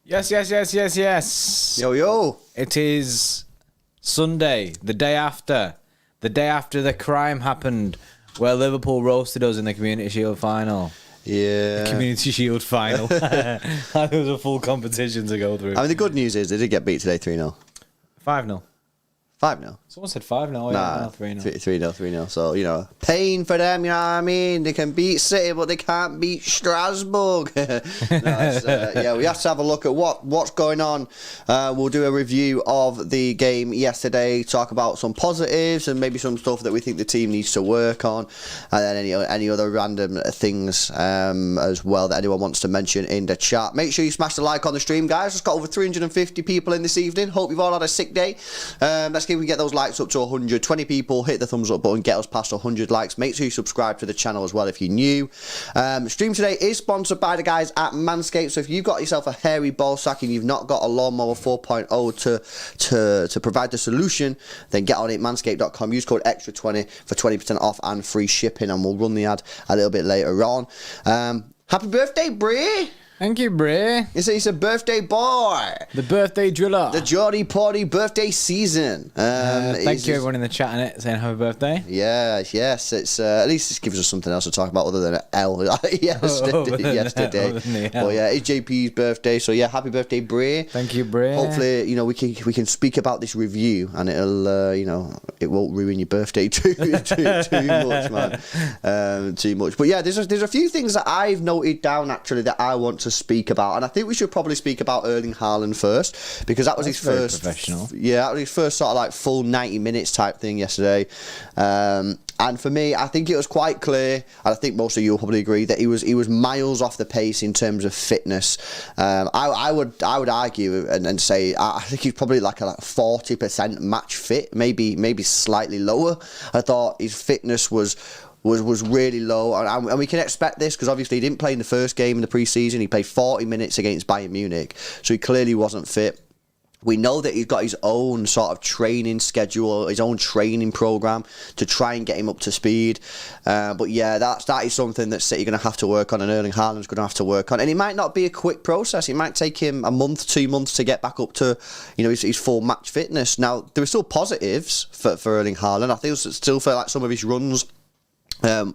Yes. Yo. It is Sunday, the day after the crime happened, where Liverpool roasted us in the Community Shield final. Yeah. The Community Shield final. There was a full competition to go through. I mean, the good news is they did get beat today 3-0. 5-0. 5-0. Someone said 5-0. Nah, 3-0. 3-0. So, pain for them, you know what I mean? They can beat City, but they can't beat Strasbourg. We have to have a look at what's going on. We'll do a review of the game yesterday, talk about some positives and maybe some stuff that we think the team needs to work on, and then any other random things as well that anyone wants to mention in the chat. Make sure you smash the like on the stream, guys. It's got over 350 people in this evening. Hope you've all had a sick day. Let's see if we can get those likes up to 100. 20 people, hit the thumbs up button, get us past 100 likes. Make sure you subscribe to the channel as well if you're new. Stream today is sponsored by the guys at Manscaped. So if you've got yourself a hairy ball sack and you've not got a lawnmower 4.0 to provide the solution, then get on it, manscaped.com. Use code Xtra20 for 20% off and free shipping, and we'll run the ad a little bit later on. Happy birthday, Brie! Thank you, Bray. He's a birthday boy. The birthday driller. The Geordie Party birthday season. Thank you, everyone in the chat and saying happy birthday. Yes. It's at least this gives us something else to talk about other than L yesterday. But yeah, it's JP's birthday, so yeah, happy birthday, Bray. Thank you, Bray. Hopefully, we can speak about this review and it'll it won't ruin your birthday too much, man. Too much. But yeah, there's a few things that I've noted down actually that I want to speak about, and I think we should probably speak about Erling Haaland first, because that was his first professional. Yeah, that was his first sort of like full 90 minutes type thing yesterday. And for me, I think it was quite clear, and I think most of you will probably agree, that he was miles off the pace in terms of fitness. I would argue and say I think he's probably like a 40% match fit, maybe slightly lower. I thought his fitness was really low, and we can expect this because obviously he didn't play in the first game in the pre-season. He played 40 minutes against Bayern Munich, so he clearly wasn't fit. We know that he's got his own sort of training schedule, his own training program to try and get him up to speed. But yeah, that is something that City are going to have to work on, and Erling Haaland's going to have to work on. And it might not be a quick process. It might take him a month, 2 months to get back up to his full match fitness. Now, there are still positives for Erling Haaland. I still feel like some of his runs that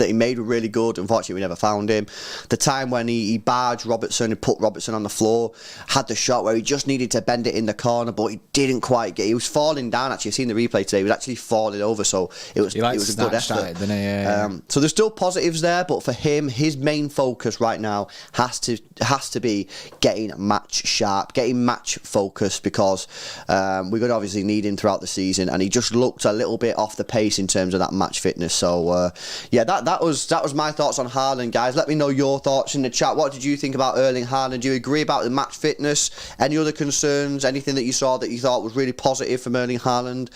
he made were really good. Unfortunately, we never found him. The time when he barged Robertson and put Robertson on the floor, had the shot where he just needed to bend it in the corner, but he didn't quite get. He was falling down. Actually, I've seen the replay today. He was actually falling over, so it was a good effort. So there's still positives there, but for him, his main focus right now has to be getting match sharp, getting match focused, because we're going to obviously need him throughout the season, and he just looked a little bit off the pace in terms of that match fitness. So that was my thoughts on Haaland, guys. Let me know your thoughts in the chat. What did you think about Erling Haaland? Do you agree about the match fitness? Any other concerns? Anything that you saw that you thought was really positive from Erling Haaland?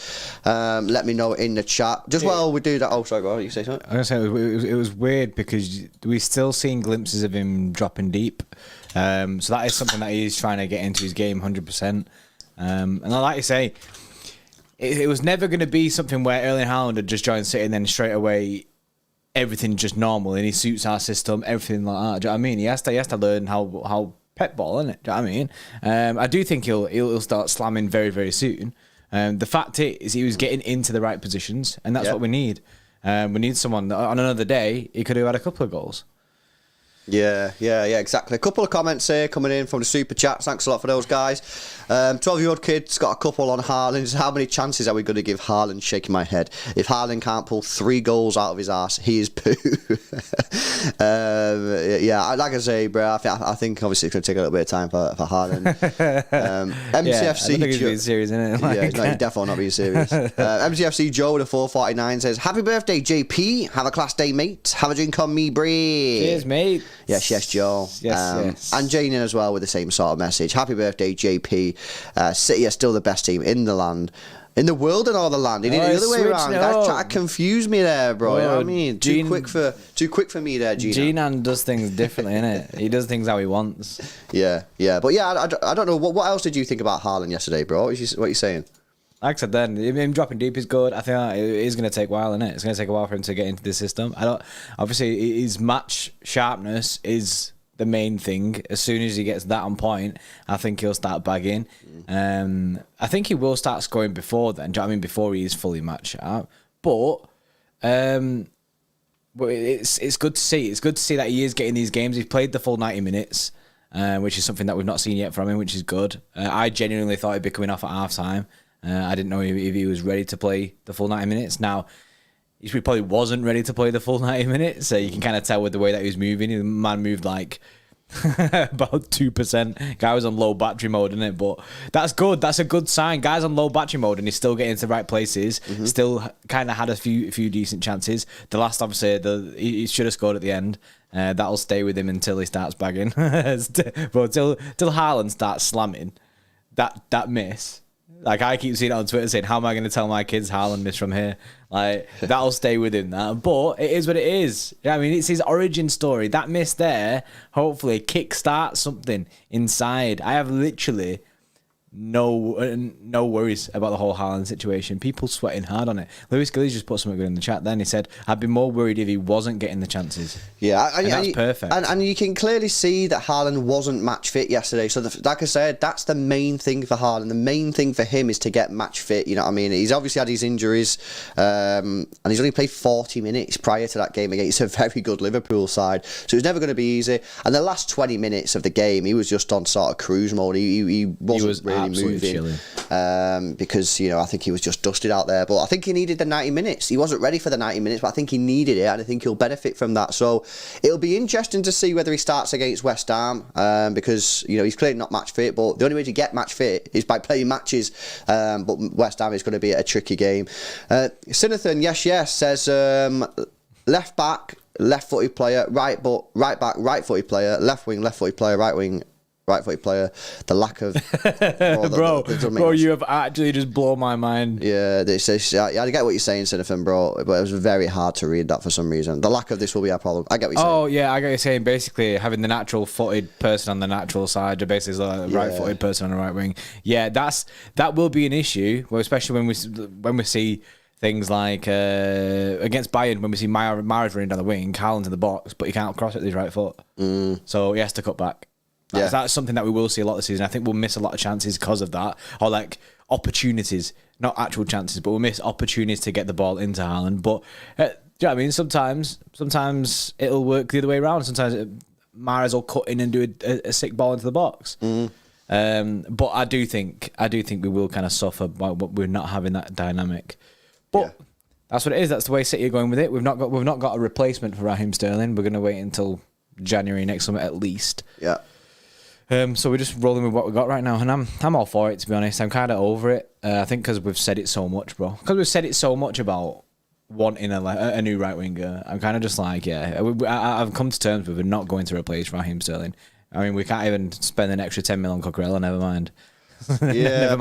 Let me know in the chat. Just while we do that. Oh, sorry, go on. You say something? I was going to say it was weird because we're still seeing glimpses of him dropping deep. So that is something that he's trying to get into his game 100%. And I like to say, it was never going to be something where Erling Haaland had just joined City and then straight away everything just normal and he suits our system, everything like that. Do you know what I mean? He has to learn how pep ball, isn't it? Do you know what I mean? I do think he'll start slamming very, very soon. The fact is he was getting into the right positions, and that's what we need. We need someone that on another day he could have had a couple of goals. Yeah, exactly. A couple of comments here coming in from the super chats. Thanks a lot for those, guys. 12-year-old kid's got a couple on Haaland. How many chances are we going to give Haaland? Shaking my head. If Haaland can't pull 3 goals out of his arse, he is poo. Like I say, bro, I think obviously it's going to take a little bit of time for Haaland. MCFC. I don't think he's being serious, isn't it? Yeah, no, he's definitely not being serious. MCFC Joe with a 449 says, "Happy birthday, JP. Have a class day, mate. Have a drink on me, Bree." Cheers, mate. Yes, Joe. Yes. And Jane in as well with the same sort of message. Happy birthday, JP. City are still the best team in the land. In the world and all the land. He did it the other way around. Guys trying to confuse me there, bro. You know what I mean? Too quick for me there, Gene. G-Nan does things differently, innit? He does things how he wants. Yeah. But yeah, I don't know. What else did you think about Haaland yesterday, bro? What are you saying? Like I said then, him dropping deep is good. I think it is going to take a while, innit? It's going to take a while for him to get into the system. Obviously, his match sharpness is the main thing. As soon as he gets that on point, I think he'll start bagging. I think he will start scoring before then. Do you know what I mean? Before he is fully match sharp. But it's good to see. It's good to see that he is getting these games. He's played the full 90 minutes, which is something that we've not seen yet from him, which is good. I genuinely thought he'd be coming off at half time. I didn't know if he was ready to play the full 90 minutes. Now, he probably wasn't ready to play the full 90 minutes, so you can kind of tell with the way that he was moving. The man moved like about 2%. Guy was on low battery mode, isn't it? But that's good. That's a good sign. Guy's on low battery mode and he's still getting to the right places. Mm-hmm. Still kind of had a few decent chances. The last, obviously, he should have scored at the end. That'll stay with him until he starts bagging. But till Haaland starts slamming, that miss. Like, I keep seeing it on Twitter saying, how am I going to tell my kids Haaland missed from here? Like, that'll stay with him, that. But it is what it is. Yeah, I mean, it's his origin story. That miss there, hopefully, kickstarts something inside. I have literally no worries about the whole Haaland situation. People sweating hard on it. Lewis Gillies just put something good in the chat then. He said, I'd be more worried if he wasn't getting the chances. Yeah, and that's perfect. And you can clearly see that Haaland wasn't match fit yesterday. So, like I said, that's the main thing for Haaland. The main thing for him is to get match fit. You know what I mean? He's obviously had his injuries, and he's only played 40 minutes prior to that game against a very good Liverpool side. So it was never going to be easy. And the last 20 minutes of the game, he was just on sort of cruise mode. He wasn't really moving, because I think he was just dusted out there. But I think he needed the 90 minutes. He wasn't ready for the 90 minutes, but I think he needed it, and I think he'll benefit from that. So it'll be interesting to see whether he starts against West Ham, because he's clearly not match fit. But the only way to get match fit is by playing matches. But West Ham is going to be a tricky game. Sinathan, yes, says left back, left-footed player, right back, right-footed player, left wing, left-footed player, right wing, right-footed player. The lack of bro, you have actually just blown my mind. Yeah, I get what you're saying, Sinathan, bro, but it was very hard to read that for some reason. The lack of this will be our problem. I get what you're saying. Oh yeah, I get what you're saying. Basically, having the natural-footed person on the natural side, basically the right-footed person on the right wing. Yeah, that will be an issue. Well, especially when we see things like against Bayern, when we see Mahrez running down the wing, Haaland's in the box, but he can't cross it with his right foot. So he has to cut back. That's something that we will see a lot this season. I think we'll miss a lot of chances because of that, or like opportunities, not actual chances, but we'll miss opportunities to get the ball into Haaland. But do you know what I mean? Sometimes it'll work the other way around. Sometimes Mahrez will cut in and do a sick ball into the box. But I do think we will kind of suffer by what we're not having that dynamic. But that's what it is. That's the way City are going with it. We've not got a replacement for Raheem Sterling. We're going to wait until January next summer at least. Yeah. So we're just rolling with what we got right now, and I'm all for it, to be honest. I'm kind of over it. I think because we've said it so much, bro. Because we've said it so much about wanting a new right winger. I'm kind of just like, I've come to terms with we're not going to replace Raheem Sterling. I mean, we can't even spend an extra 10 million on Cucurella. Never mind. Yeah,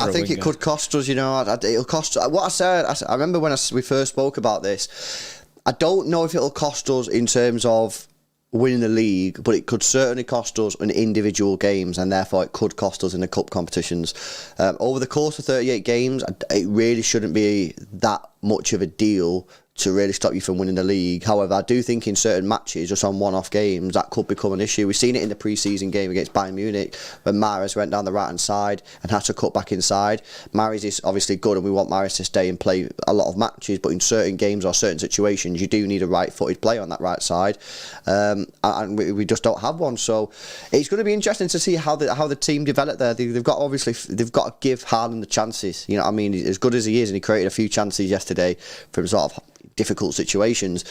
I think it could cost us. It'll cost. What I said. I remember when we first spoke about this. I don't know if it'll cost us in terms of winning the league, but it could certainly cost us in individual games, and therefore it could cost us in the cup competitions. Over the course of 38 games, it really shouldn't be that much of a deal to really stop you from winning the league. However, I do think in certain matches, just on one-off games, that could become an issue. We've seen it in the pre-season game against Bayern Munich when Mahrez went down the right-hand side and had to cut back inside. Mahrez is obviously good and we want Mahrez to stay and play a lot of matches, but in certain games or certain situations, you do need a right-footed player on that right side. And we just don't have one. So it's going to be interesting to see how the team develop there. They've got to give Haaland the chances. You know what I mean? As good as he is, and he created a few chances yesterday from sort of difficult situations.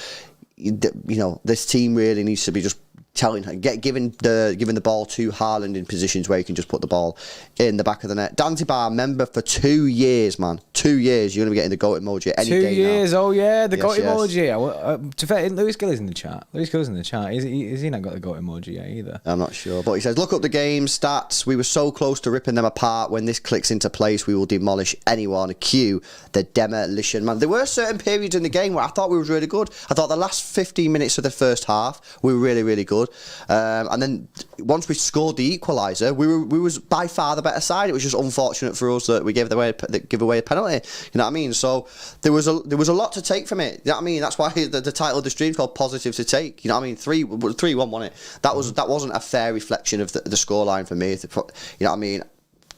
You know, this team really needs to be just giving the ball to Haaland in positions where he can just put the ball in the back of the net. Danzibar, member for 2 years, man. 2 years. You're going to be getting the GOAT emoji any day now. 2 years, oh yeah, the GOAT emoji. To fair, Lewis Gill is in the chat. Lewis Gill's in the chat. Is he not got the GOAT emoji yet either? I'm not sure. But he says, look up the game stats. We were so close to ripping them apart. When this clicks into place, we will demolish anyone. Cue the demolition, man. There were certain periods in the game where I thought we was really good. I thought the last 15 minutes of the first half, we were really, really good. And then once we scored the equaliser, we was by far the better side. It was just unfortunate for us that we give away a penalty. You know what I mean? So there was a lot to take from it. You know what I mean? That's why the title of the stream is called Positive to Take. You know what I mean? 3-1 wasn't it? That wasn't a fair reflection of the scoreline for me. You know what I mean?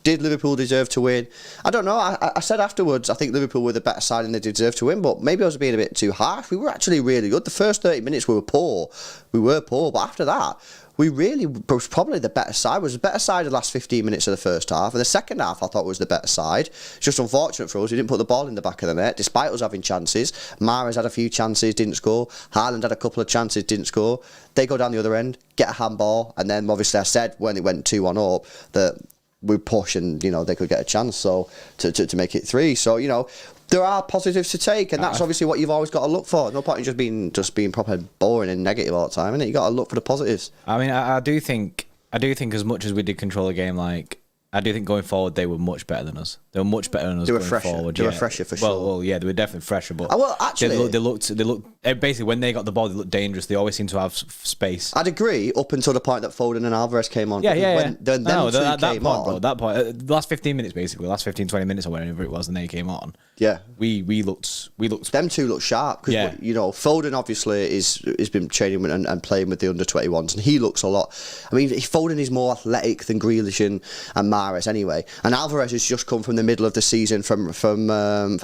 Did Liverpool deserve to win? I don't know. I said afterwards, I think Liverpool were the better side and they deserved to win, but maybe I was being a bit too harsh. We were actually really good. The first 30 minutes we were poor. But after that, we really was probably the better side. It was the better side of the last 15 minutes of the first half. And the second half, I thought was the better side. It's just unfortunate for us. We didn't put the ball in the back of the net, despite us having chances. Mahrez had a few chances, didn't score. Haaland had a couple of chances, didn't score. They go down the other end, get a handball, and then obviously I said when it went 2-1 up that we push and, you know, they could get a chance so to make it 3. So, you know, there are positives to take, and that's obviously what you've always got to look for. No point in just being proper boring and negative all the time, innit? You got to look for the positives. I mean, I do think as much as we did control the game, like, I do think going forward they were much better than us. They were much better than us. They were going fresher. Forward. They were fresher for sure. Well, yeah, they were definitely fresher. But well, actually, they looked basically when they got the ball, they looked dangerous. They always seem to have space. I'd agree up until the point that Foden and Alvarez came on. Yeah. When them two that came point, on, bro. That point, the last 15 minutes, basically, the last 15-20 minutes or whatever it was, and they came on. Yeah, we looked. Them two look sharp because you know Foden obviously has been training with and playing with the under-21s, and he looks a lot. I mean, Foden is more athletic than Grealish and Mahrez anyway, and Alvarez has just come from the middle of the season from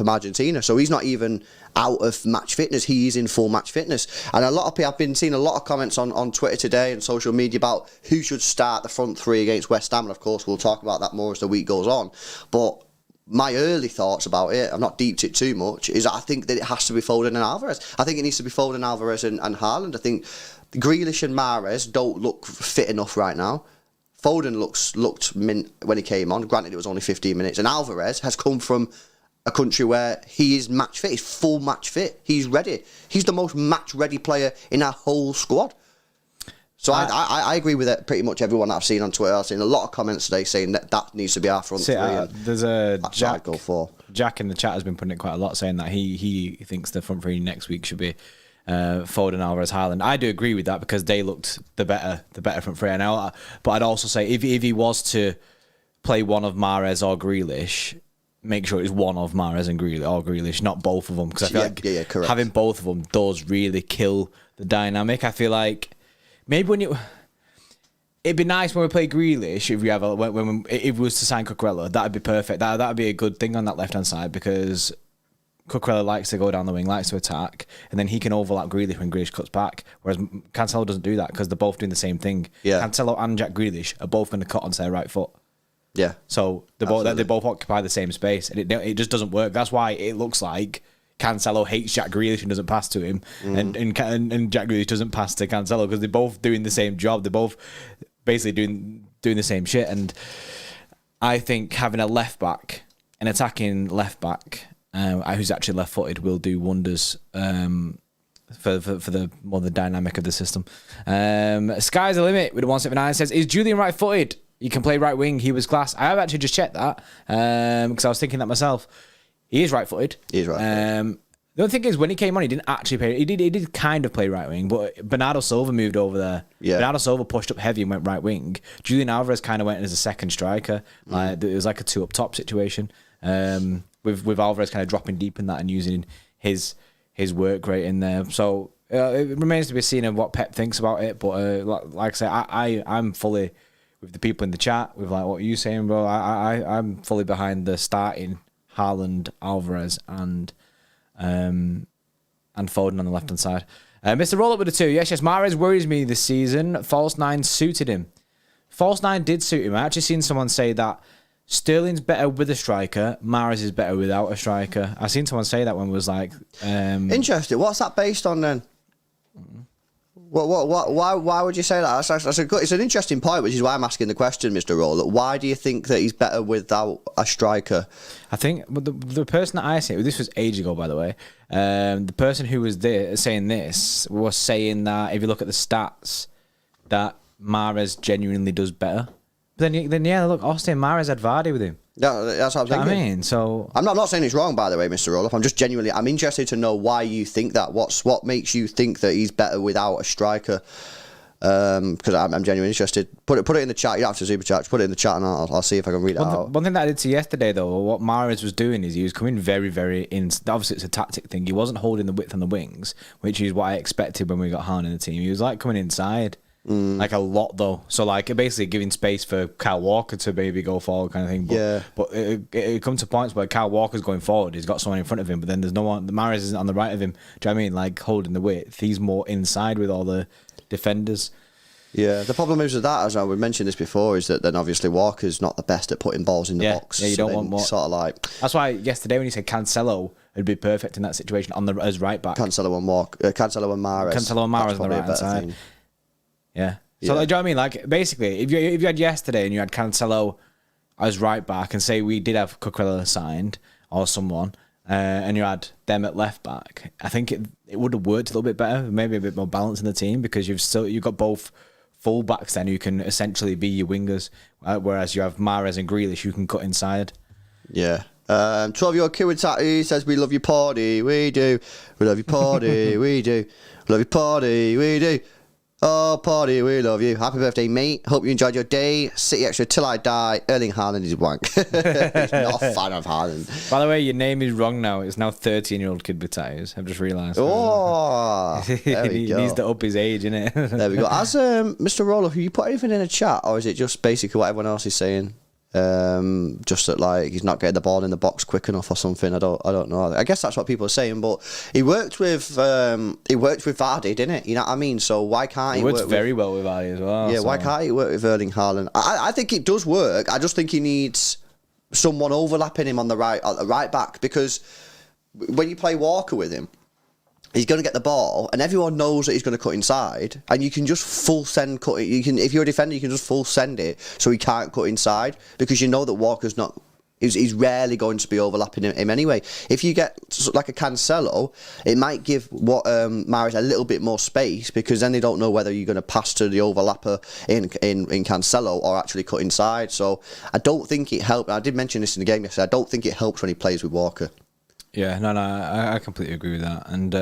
Argentina, so he's not even out of match fitness. He's in full match fitness, and a lot of people, I've been seeing a lot of comments on Twitter today and social media about who should start the front three against West Ham, and of course we'll talk about that more as the week goes on. But my early thoughts about it, I've not deeped it too much, is I think that it has to be Foden and Alvarez. I think it needs to be Foden, Alvarez and Haaland. I think Grealish and Mahrez don't look fit enough right now. Foden looked mint when he came on. Granted, it was only 15 minutes. And Alvarez has come from a country where he is match fit. He's full match fit. He's ready. He's the most match ready player in our whole squad. So I agree with it. Pretty much everyone that I've seen on Twitter. I've seen a lot of comments today saying that needs to be our front three. There's a Jack. Go for. Jack in the chat has been putting it quite a lot, saying that he thinks the front three next week should be Foden, Alvarez, Haaland. I do agree with that because they looked the better front three. I know, but I'd also say if he was to play one of Mahrez or Grealish, make sure it's one of Mahrez and Grealish, not both of them, because I feel like having both of them does really kill the dynamic. I feel like maybe it'd be nice when we play Grealish if we have if we was to sign Cucurella, that'd be perfect. That'd be a good thing on that left hand side because Cucurella likes to go down the wing, likes to attack, and then he can overlap Grealish when Grealish cuts back. Whereas Cancelo doesn't do that because they're both doing the same thing. Yeah. Cancelo and Jack Grealish are both going to cut onto their right foot. Yeah. So they both occupy the same space, and it just doesn't work. That's why it looks like Cancelo hates Jack Grealish and doesn't pass to him, and Jack Grealish doesn't pass to Cancelo because they're both doing the same job. They're both basically doing the same shit. And I think having a left back, an attacking left back, who's actually left footed, will do wonders for the more the dynamic of the system. Sky's the limit with a 179 says, is Julian right footed? He can play right wing. He was class. I have actually just checked that because I was thinking that myself. He is right footed. He is right footed. The only thing is, when he came on, he didn't actually play. He did kind of play right wing, but Bernardo Silva moved over there. Yeah. Bernardo Silva pushed up heavy and went right wing. Julian Alvarez kind of went as a second striker. It was like a two up top situation. With Alvarez kind of dropping deep in that and using his his work rate in there. So it remains to be seen of what Pep thinks about it. But like I say, I'm fully with the people in the chat with like what you saying, bro. I'm fully behind the starting Haaland, Alvarez, and Foden on the left hand side. Mr. Roll up with the 2. Yes, Mahrez worries me this season. False 9 suited him. False 9 did suit him. I actually seen someone say that Sterling's better with a striker, Mahrez is better without a striker. I seen someone say that one was like... Interesting. What's that based on then? Why would you say that? It's an interesting point, which is why I'm asking the question, Mr. Roll. Why do you think that he's better without a striker? I think the person that I see, this was ages ago, by the way, the person who was there saying this was saying that if you look at the stats, that Mahrez genuinely does better. But then yeah, look, Austin Mahrez had Vardy with him. Yeah, that's what I'm thinking. I mean, so I'm not saying it's wrong, by the way, Mr. Roloff. I'm just genuinely, I'm interested to know why you think that. What makes you think that he's better without a striker? Because I'm genuinely interested. Put it in the chat. You don't have to super chat. Put it in the chat, and I'll see if I can read it out. One thing that I did see yesterday, though, what Mahrez was doing is he was coming very, very in. Obviously, it's a tactic thing. He wasn't holding the width on the wings, which is what I expected when we got Haaland in the team. He was like coming inside. Like a lot though, so like basically giving space for Kyle Walker to maybe go forward kind of thing. But it comes to points where Kyle Walker's going forward, he's got someone in front of him, but then there's no one. The Mahrez isn't on the right of him. Do you know what I mean? Like holding the width, he's more inside with all the defenders. Yeah, the problem is with that, as we mentioned this before, is that then obviously Walker's not the best at putting balls in the box. Yeah, you don't want more. Sort of like that's why yesterday when you said Cancelo, it'd be perfect in that situation as right back. Cancelo and Mahrez. Cancelo and Mahrez on the right hand side. Thing. Yeah. So, like, do you know what I mean? Like, basically, if you had yesterday and you had Cancelo as right back, and say we did have Cucurella signed or someone, and you had them at left back, I think it would have worked a little bit better, maybe a bit more balance in the team, because you've got both full backs then who can essentially be your wingers, whereas you have Mahrez and Grealish who can cut inside. Yeah. 12-year-old kid with tattoo says, "We love your party, we do. We love your party, we do. We love your party, we do. Oh, party, we love you. Happy birthday, mate. Hope you enjoyed your day. City Extra till I die. Erling Haaland is wank." He's not a fan of Haaland. By the way, your name is wrong now. It's now 13-year-old kid with tattoos. I've just realised. Oh, there we he go. needs to up his age, innit? There we go. As Mr. Roloff, have you put anything in the chat, or is it just basically what everyone else is saying? Just that like he's not getting the ball in the box quick enough or something. I don't know. I guess that's what people are saying. But he worked with Vardy, didn't it? You know what I mean? So why can't he works work very well with Vardy as well? Yeah, so. why can't he work with Erling Haaland? I think it does work. I just think he needs someone overlapping him on the right back, because when you play Walker with him, he's going to get the ball, and everyone knows that he's going to cut inside, and you can just full send cut it. You can, if you're a defender, you can just full send it so he can't cut inside, because you know that Walker's not. He's rarely going to be overlapping him anyway. If you get like a Cancelo, it might give Mahrez a little bit more space, because then they don't know whether you're going to pass to the overlapper in Cancelo or actually cut inside. So I don't think it helped. I did mention this in the game yesterday. I don't think it helps when he plays with Walker. Yeah, no, I completely agree with that, and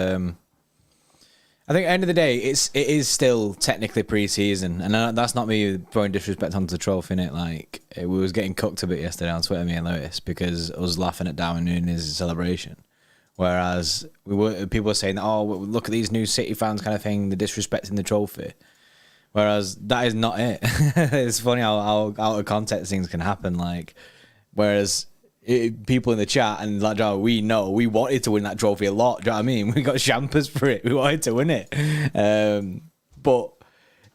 I think at the end of the day, it is still technically pre-season, and that's not me throwing disrespect onto the trophy, innit? Like we was getting cooked a bit yesterday on Twitter, me and Lewis, because I was laughing at Darwin Núñez's celebration, whereas people were saying, "Oh, look at these new City fans," kind of thing, the disrespecting the trophy. Whereas that is not it. It's funny how out of context things can happen. Like, whereas. People in the chat and like, we know we wanted to win that trophy a lot. Do you know what I mean? We got champers for it. We wanted to win it, but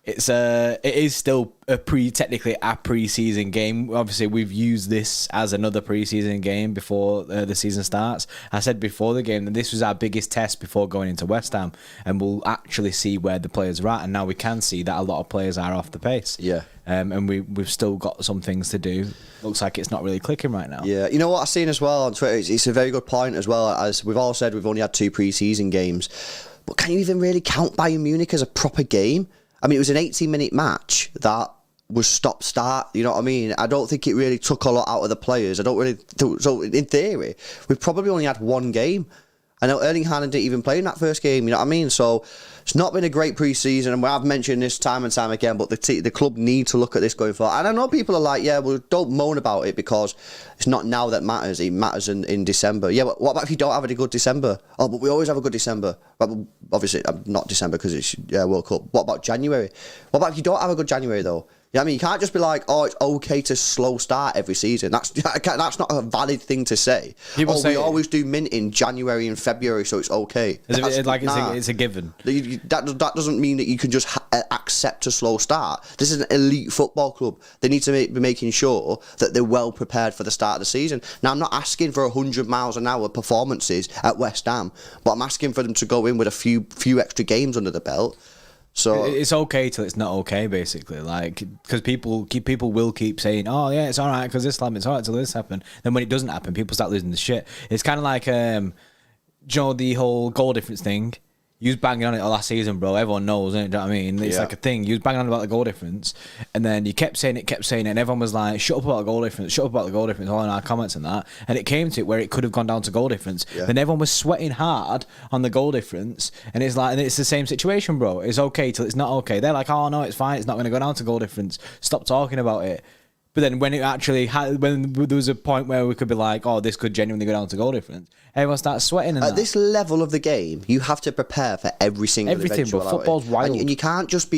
it is still technically a pre-season game. Obviously, we've used this as another pre-season game before the season starts. I said before the game that this was our biggest test before going into West Ham, and we'll actually see where the players are at. And now we can see that a lot of players are off the pace. Yeah. And we've still got some things to do. Looks like it's not really clicking right now. Yeah, you know what I've seen as well on Twitter? It's a very good point as well. As we've all said, we've only had 2 pre-season games. But can you even really count Bayern Munich as a proper game? I mean, it was an 18-minute match that was stop-start, you know what I mean? I don't think it really took a lot out of the players. So in theory, we've probably only had 1 game. I know Erling Haaland didn't even play in that first game, you know what I mean? So it's not been a great pre-season, and I've mentioned this time and time again, but the club need to look at this going forward. And I know people are like, yeah, well, don't moan about it because it's not now that matters. It matters in December. Yeah, but what about if you don't have a good December? Oh, but we always have a good December. Well, obviously, not December because it's World Cup. What about January? What about if you don't have a good January, though? You know what I mean? You can't just be like, oh, it's okay to slow start every season. That's not a valid thing to say. People say we always do mint in January and February, so it's okay. It's a given. That doesn't mean that you can just accept a slow start. This is an elite football club. They need to be making sure that they're well prepared for the start of the season. Now, I'm not asking for 100 miles an hour performances at West Ham, but I'm asking for them to go in with a few extra games under the belt. So it's okay till it's not okay, basically. like, because people will keep saying, oh yeah, it's all right because this happened, it's all right till this happened. Then when it doesn't happen, people start losing the shit. It's kind of like the whole goal difference thing. You was banging on it last season, bro. Everyone knows, innit? Do you know what I mean? It's like a thing. You was banging on about the goal difference, and then you kept saying it, and everyone was like, shut up about the goal difference, all in our comments and that. And it came to it where it could have gone down to goal difference. Yeah. Then everyone was sweating hard on the goal difference, and it's like, and it's the same situation, bro. It's okay till it's not okay. They're like, oh no, it's fine. It's not going to go down to goal difference. Stop talking about it. But then when it actually when there was a point where we could be like, oh, this could genuinely go down to goal difference, everyone starts sweating. And at this level of the game, you have to prepare for everything. But football's wild, and you can't just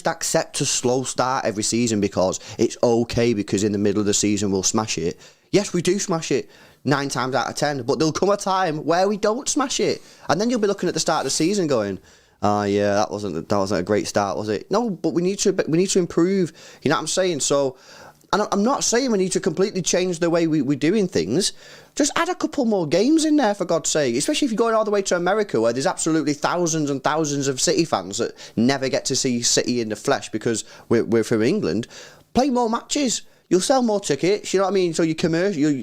accept a slow start every season because it's okay because in the middle of the season we'll smash it. Yes, we do smash it 9 times out of 10, but there'll come a time where we don't smash it, and then you'll be looking at the start of the season going, oh yeah, that wasn't a great start, was it? No, but we need to improve. You know what I'm saying? So. And I'm not saying we need to completely change the way we're doing things. Just add a couple more games in there, for God's sake. Especially if you're going all the way to America, where there's absolutely thousands and thousands of City fans that never get to see City in the flesh because we're from England. Play more matches. You'll sell more tickets, you know what I mean? So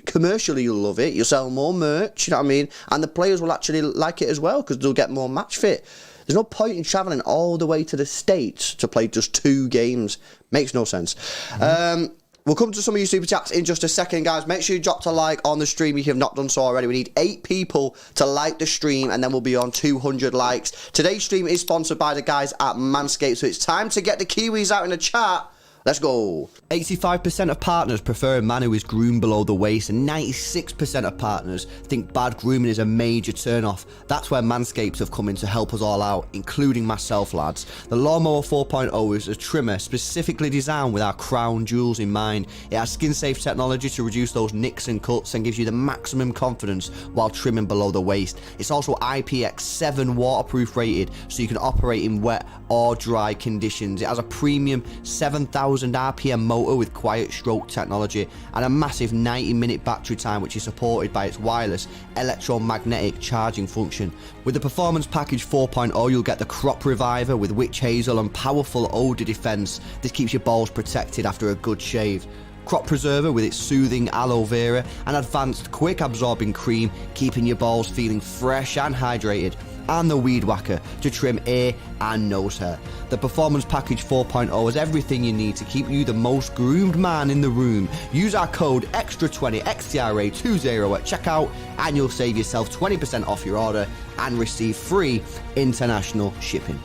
commercially you'll love it. You'll sell more merch, you know what I mean? And the players will actually like it as well because they'll get more match fit. There's no point in travelling all the way to the States to play just 2 games. Makes no sense. Mm-hmm. We'll come to some of your super chats in just a second, guys. Make sure you drop a like on the stream if you have not done so already. We need 8 people to like the stream, and then we'll be on 200 likes. Today's stream is sponsored by the guys at Manscaped, so it's time to get the Kiwis out in the chat. Let's go. 85% of partners prefer a man who is groomed below the waist, and 96% of partners think bad grooming is a major turn-off. That's where Manscaped have come in to help us all out, including myself, lads. The Lawnmower 4.0 is a trimmer specifically designed with our crown jewels in mind. It has skin-safe technology to reduce those nicks and cuts and gives you the maximum confidence while trimming below the waist. It's also IPX7 waterproof rated, so you can operate in wet or dry conditions. It has a premium 7,000 RPM motor with quiet stroke technology and a massive 90-minute battery time, which is supported by its wireless electromagnetic charging function. With the Performance Package 4.0, you'll get the Crop Reviver with witch hazel and powerful odor defense. This keeps your balls protected after a good shave. Crop Preserver with its soothing aloe vera and advanced quick absorbing cream, keeping your balls feeling fresh and hydrated. And the Weed Whacker to trim ear and nose hair. The Performance Package 4.0 has everything you need to keep you the most groomed man in the room. Use our code Xtra20 XTRA20 at checkout and you'll save yourself 20% off your order and receive free international shipping.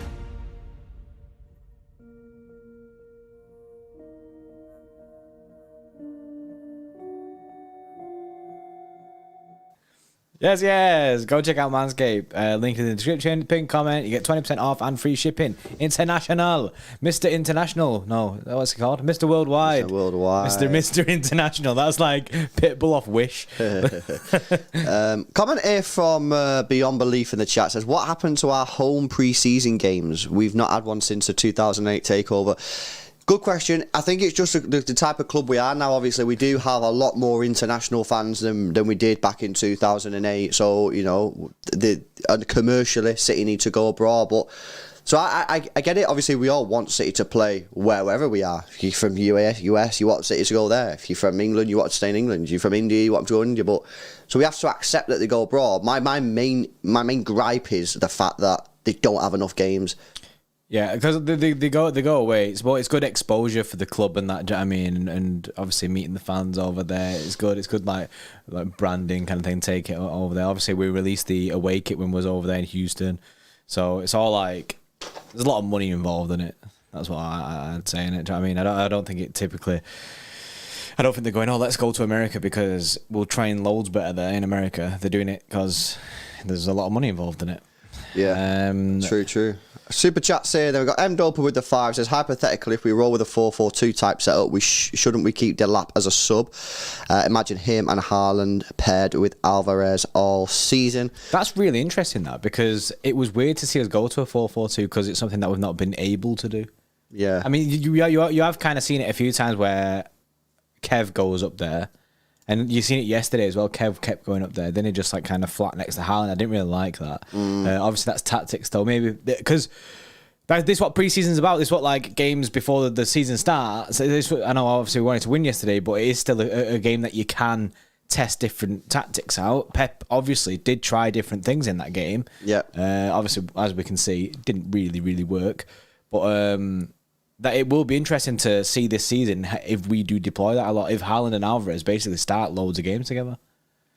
Yes. Go check out Manscaped. Link in the description. Pin comment. You get 20% off and free shipping. International. Mr. International. No, what's it called? Mr. Worldwide. Mr. Worldwide. Mr. International. That's like Pitbull off Wish. Comment here from Beyond Belief in the chat says, what happened to our home pre-season games? We've not had one since the 2008 takeover. Good question. I think it's just the type of club we are now. Obviously, we do have a lot more international fans than we did back in 2008. So, you know, commercially, City need to go abroad. But so I get it. Obviously, we all want City to play wherever we are. If you're from US, you want City to go there. If you're from England, you want to stay in England. If you're from India, you want to go to India. But so we have to accept that they go abroad. My main gripe is the fact that they don't have enough games. Yeah, because they go away. It's good exposure for the club and that. Do you know what I mean? And obviously meeting the fans over there is good. It's good like branding kind of thing. Take it over there. Obviously we released the away kit when we was over there in Houston, so it's all like there's a lot of money involved in it. That's what I'd say in it. Do you know what I mean? I don't think it typically. I don't think they're going, oh, let's go to America because we'll train loads better there in America. They're doing it because there's a lot of money involved in it. Yeah, true. Super chat saying, then we've got M. Doper with the 5, says, hypothetically, if we roll with a 4-4-2 type setup, shouldn't we keep Delap as a sub? Imagine him and Haaland paired with Alvarez all season. That's really interesting, that, because it was weird to see us go to a 4-4-2 because it's something that we've not been able to do. Yeah. I mean, you have kind of seen it a few times where Kev goes up there. And you've seen it yesterday as well. Kev kept going up there. Then he just like kind of flat next to Haaland. I didn't really like that. Obviously, that's tactics though. Maybe because this is what preseason's about. This is what like games before the season starts. I know obviously we wanted to win yesterday, but it is still a game that you can test different tactics out. Pep obviously did try different things in that game. Yeah. Obviously, as we can see, it didn't really work. But that it will be interesting to see this season if we do deploy that a lot. If Haaland and Alvarez basically start loads of games together.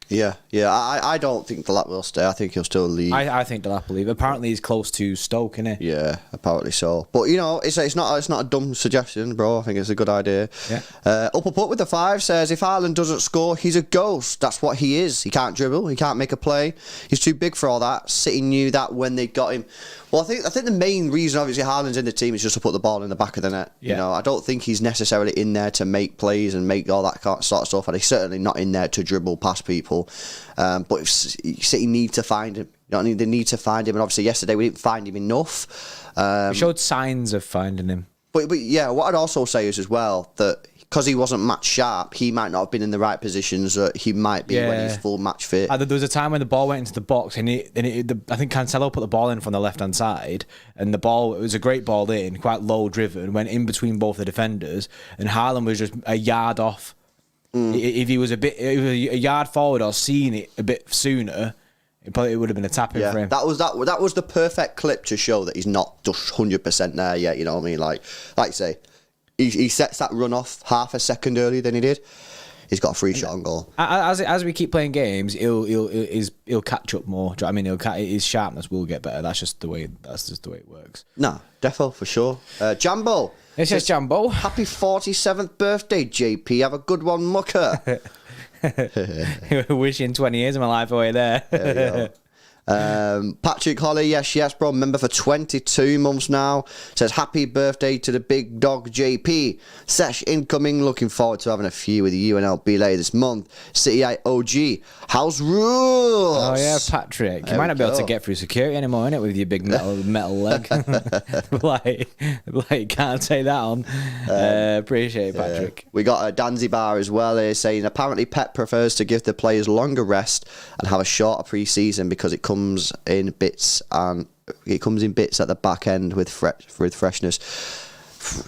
Yeah. I don't think Delap will stay. I think he'll still leave. I think Delap will leave. Apparently he's close to Stoke, isn't he? Yeah, apparently so. But you know, it's not a dumb suggestion, bro. I think it's a good idea. Yeah. Up with the 5 says, if Haaland doesn't score, he's a ghost. That's what he is. He can't dribble. He can't make a play. He's too big for all that. City knew that when they got him. Well, I think the main reason, obviously, Haaland's in the team is just to put the ball in the back of the net. Yeah. You know, I don't think he's necessarily in there to make plays and make all that sort of stuff, and he's certainly not in there to dribble past people. But if City need to find him. You know, they need to find him, and obviously yesterday we didn't find him enough. We showed signs of finding him. But yeah, what I'd also say is as well that because he wasn't match sharp, he might not have been in the right positions that he might be when he's full match fit. There was a time when the ball went into the box, and I think Cancelo put the ball in from the left hand side, and it was a great ball in, quite low driven, went in between both the defenders, and Haaland was just a yard off. If he was a yard forward or seen it a bit sooner, it would have been a tap in for him. That was the perfect clip to show that he's not just 100% there yet. You know what I mean? Like I say. He sets that run off half a second earlier than he did. He's got a free shot on goal. As we keep playing games, he'll catch up more. Do you know what I mean? His sharpness will get better. That's just the way it works. No, defo for sure. Jambo. It says Jambo. Happy 47th birthday, JP. Have a good one, mucker. Wishing 20 years of my life away there. There we go. Patrick Holly, yes, bro, member for 22 months now, says happy birthday to the big dog JP. Sesh incoming, looking forward to having a few with UNLB later this month. City OG, house rules. Oh yeah, Patrick, you might not be able to get through security anymore, innit, with your big metal leg. like can't take that on. Appreciate it, Patrick. We got a Danzibar as well here saying apparently Pep prefers to give the players longer rest and have a shorter pre-season because it comes in bits at the back end with freshness.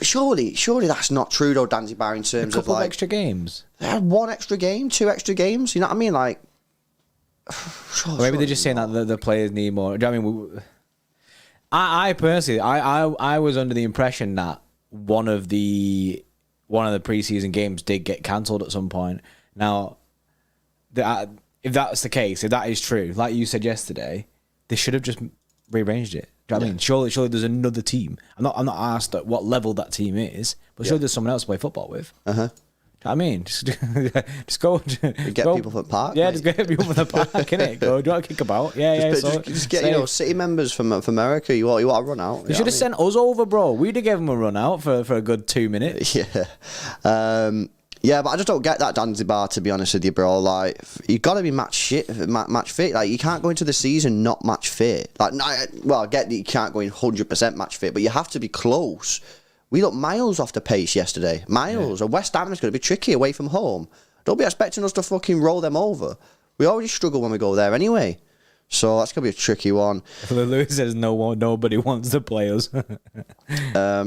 Surely that's not true though, Danzibar, in terms of like extra games. They had 1 extra game, 2 extra games. You know what I mean? Like, maybe they're just saying that the players need more. Do you know what I mean? I personally, I was under the impression that one of the preseason games did get cancelled at some point. Now, if that's the case, if that is true, like you said yesterday, they should have just rearranged it. Do you know what I mean? Surely there's another team. I'm not asked at what level that team is, but surely there's someone else to play football with. Do you know what I mean? Just go. Get people from the park. Yeah, mate. just get people from the park, innit? Go, do you want to kick about? Just get City members from America. You want to run out. They should have sent us over, bro. We'd have given them a run out for a good 2 minutes. Yeah. Yeah, but I just don't get that Danzibar, to be honest with you, bro. Like, you got to be match fit. Like, you can't go into the season not match fit. Like, well, I get that you can't go in 100% match fit, but you have to be close. We looked miles off the pace yesterday. Miles. And West Ham is going to be tricky away from home. Don't be expecting us to fucking roll them over. We already struggle when we go there anyway. So that's going to be a tricky one. Lewis says nobody wants to play us.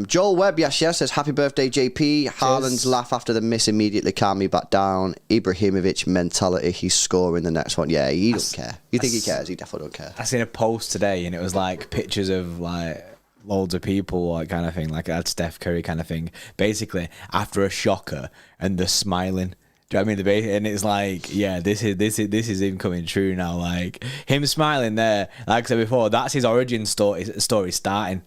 Joel Webb, yes, says happy birthday, JP. Haaland's laugh after the miss immediately calmed me back down. Ibrahimovic mentality, he's scoring the next one. Yeah, he don't care. You think he cares? He definitely don't care. I seen a post today and it was like pictures of like loads of people, like kind of thing, like that Steph Curry kind of thing. Basically, after a shocker, and they're smiling. Do you know what I mean? And it's like, yeah, this is him coming true now. Like him smiling there, like I said before, that's his origin story starting.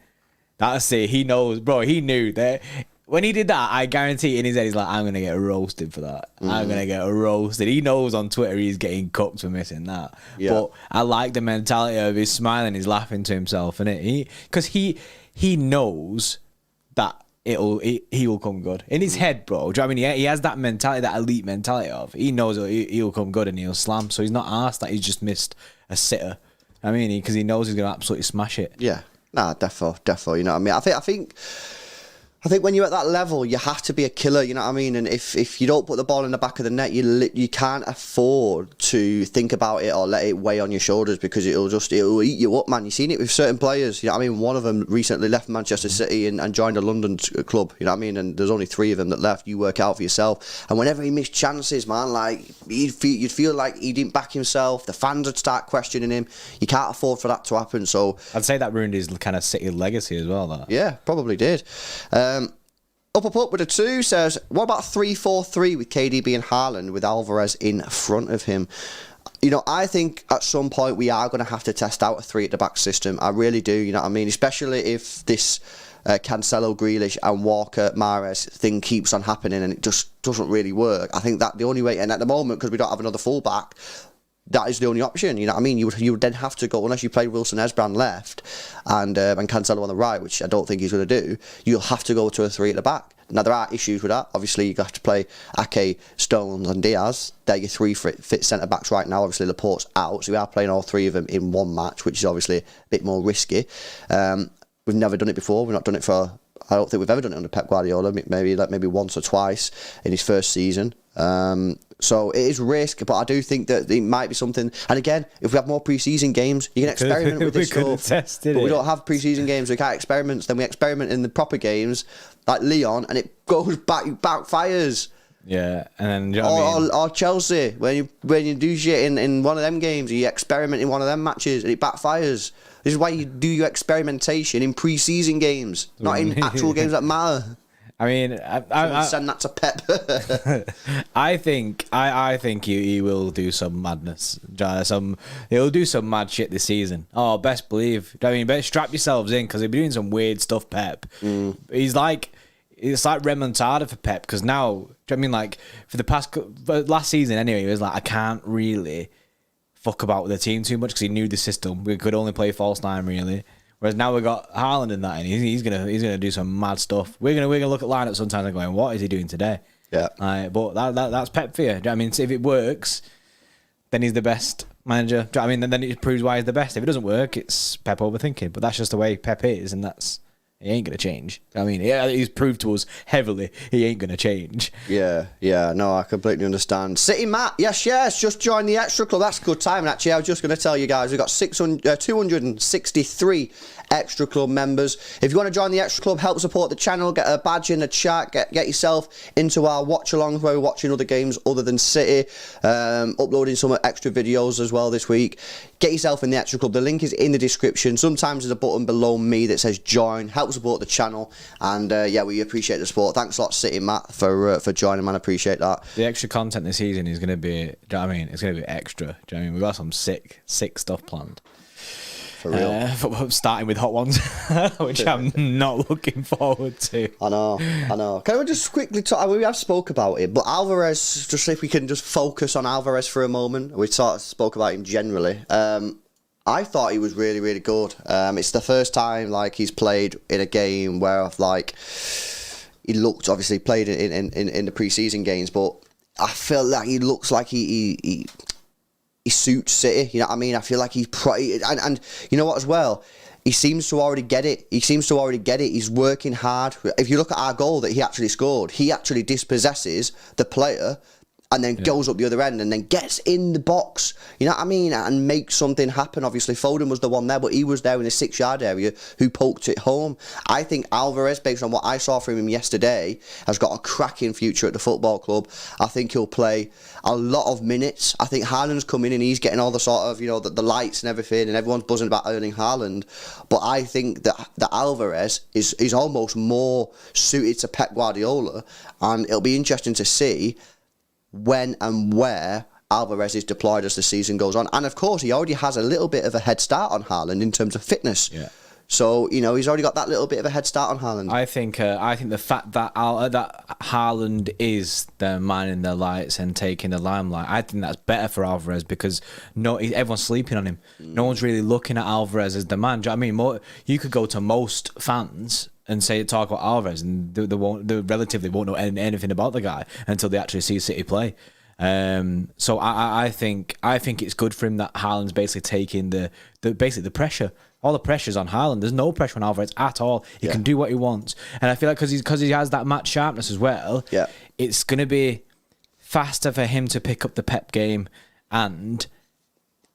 That's it. He knows, bro. He knew that when he did that. I guarantee in his head, he's like, I'm gonna get roasted for that. I'm gonna get roasted. He knows on Twitter he's getting cooked for missing that. Yeah. But I like the mentality of his smiling, he's laughing to himself, innit? Because he knows that he will come good in his head, bro. Do you know what I mean? He has that mentality, that elite mentality of he knows he'll come good and he'll slam. So he's not arsed that he's just missed a sitter. I mean, because he knows he's gonna absolutely smash it. Yeah, nah, defo. You know what I mean? I think when you're at that level, you have to be a killer, you know what I mean? And if you don't put the ball in the back of the net, you can't afford to think about it or let it weigh on your shoulders, because it'll eat you up, man. You've seen it with certain players, you know what I mean? One of them recently left Manchester City and joined a London club, you know what I mean? And there's only 3 of them that left. You work out for yourself. And whenever he missed chances, man, like you'd feel like he didn't back himself. The fans would start questioning him. You can't afford for that to happen. So I'd say that ruined his kind of City legacy as well, that. Yeah, probably did. Up with a 2 says, what about 3-4-3 with KDB and Haaland with Alvarez in front of him? You know, I think at some point we are going to have to test out a 3 at the back system. I really do, you know what I mean? Especially if this Cancelo, Grealish and Walker, Mahrez thing keeps on happening and it just doesn't really work. I think that the only way, and at the moment, because we don't have another fullback, that is the only option, you know what I mean? You would then have to go, unless you played Wilson Esbrand left and Cancelo on the right, which I don't think he's going to do, you'll have to go to a 3 at the back. Now, there are issues with that. Obviously, you have to play Ake, Stones and Diaz. They're your 3 fit centre-backs right now. Obviously, Laporte's out, so we are playing all 3 of them in one match, which is obviously a bit more risky. We've never done it before. We've not done it for... I don't think we've ever done it under Pep Guardiola, maybe once or twice in his first season. So it is risk, but I do think that it might be something. And again, if we have more pre-season games, you can experiment with this stuff. But we don't have pre-season games, we can't experiment. Then we experiment in the proper games, like Leon, and it goes backfires. Yeah, and then you know what I mean? or Chelsea, when you do shit in one of them games, you experiment in one of them matches, and it backfires. This is why you do your experimentation in pre-season games, not in actual games that matter. I mean, I send that to Pep. I think he will do some madness. He'll do some mad shit this season. Oh, best believe. I mean, better strap yourselves in, because he'll be doing some weird stuff. Pep. It's like remontada for Pep, because now, do you know what I mean? Like for the last season anyway, he was like, I can't really fuck about with the team too much, because he knew the system. We could only play false 9 really. Whereas now we've got Haaland in that, and he's gonna do some mad stuff. We're gonna look at lineups sometimes and going, what is he doing today? Yeah. But that's Pep for you. Do you know what I mean? So if it works, then he's the best manager. Do you know what I mean? Then it proves why he's the best. If it doesn't work, it's Pep overthinking. But that's just the way Pep is, and he ain't gonna change. I mean, he's proved to us heavily he ain't gonna change. Yeah, no, I completely understand. City Matt, yes, just joined the Xtra Club. That's good timing, actually. I was just going to tell you guys, we've got 263 Xtra Club members. If you want to join the Xtra Club, help support the channel, get a badge in the chat, get yourself into our watch-alongs where we're watching other games other than City, uploading some extra videos as well this week. Get yourself in the Xtra Club. The link is in the description. Sometimes there's a button below me that says join. Help support the channel, and we appreciate the support. Thanks a lot, City Matt, for joining, man. I appreciate that. The extra content this season is going to be, do you know what I mean? It's going to be extra. Do you know what I mean? We've got some sick stuff planned. For real. Starting with hot ones, which I'm not looking forward to. I know. Can we just quickly talk? We have spoke about it, but Alvarez, just if we can just focus on Alvarez for a moment. We sort of spoke about him generally. I thought he was really, really good. It's the first time like he's played in a game where he looked, obviously played in the pre-season games, but I feel like he looks like he suits City. You know what I mean? I feel like he's and you know what as well? He seems to already get it. He's working hard. If you look at our goal that he actually scored, he actually dispossesses the player and then goes up the other end and then gets in the box, you know what I mean, and makes something happen. Obviously, Foden was the one there, but he was there in the 6-yard area who poked it home. I think Alvarez, based on what I saw from him yesterday, has got a cracking future at the football club. I think he'll play a lot of minutes. I think Haaland's come in and he's getting all the sort of, you know, the lights and everything, and everyone's buzzing about Erling Haaland. But I think that Alvarez is almost more suited to Pep Guardiola, and it'll be interesting to see when and where Alvarez is deployed as the season goes on. And of course, he already has a little bit of a head start on Haaland in terms of fitness. Yeah. So, you know, he's already got that little bit of a head start on Haaland. I think the fact that that Haaland is the man in the lights and taking the limelight, I think that's better for Alvarez, because everyone's sleeping on him. No one's really looking at Alvarez as the man. Do you know what I mean? You could go to most fans and talk about Alvarez, and they won't know anything about the guy until they actually see City play. So I think it's good for him that Haaland's basically taking the pressure. All the pressure's on Haaland. There's no pressure on Alvarez at all. He can do what he wants, and I feel like because he has that match sharpness as well. Yeah, it's gonna be faster for him to pick up the Pep game, and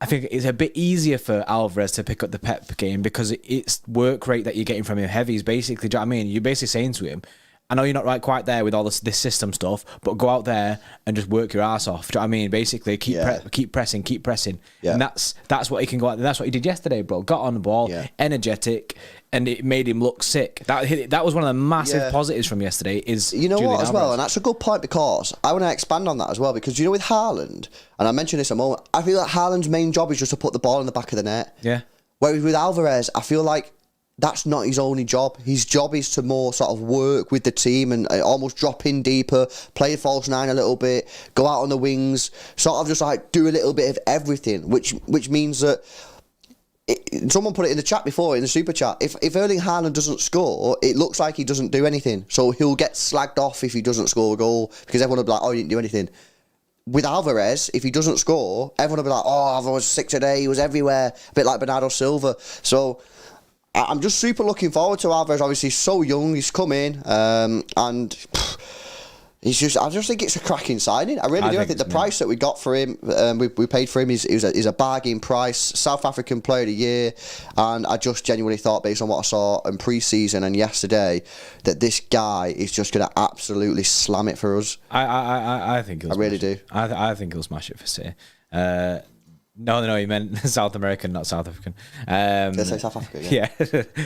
I think it's a bit easier for Alvarez to pick up the Pep game because it's work rate that you're getting from him heavy. Is basically, do you know what I mean? You're basically saying to him, I know you're not right quite there with all this system stuff, but go out there and just work your ass off. Do you know what I mean? Basically, keep pressing. Yeah. And that's what he can go out there. That's what he did yesterday, bro. Got on the ball, energetic, and it made him look sick. That was one of the massive positives from yesterday. Is you know Julian what as Alvarez. well, and that's a good point, because I want to expand on that as well, because you know with Haaland, and I mentioned this a moment, I feel like Haaland's main job is just to put the ball in the back of the net. Yeah. Whereas with Alvarez, I feel like that's not his only job. His job is to more sort of work with the team and almost drop in deeper, play false nine a little bit, go out on the wings, sort of just like do a little bit of everything, which means that someone put it in the chat before, in the super chat, if Erling Haaland doesn't score, it looks like he doesn't do anything. So he'll get slagged off if he doesn't score a goal, because everyone will be like, oh, he didn't do anything. With Alvarez, if he doesn't score, everyone will be like, oh, Alvarez was sick today, he was everywhere, a bit like Bernardo Silva. So I'm just super looking forward to Alvarez. Obviously, he's so young, he's come in, and I just think it's a cracking signing. I really do. I think the price that we got for him, we paid for him, is a bargain price. South African Player of the Year, and I just genuinely thought, based on what I saw in pre-season and yesterday, that this guy is just going to absolutely slam it for us. I think he'll. I really do. I think he'll smash it for City. No, he meant South American, not South African. Did I say South Africa? Yeah.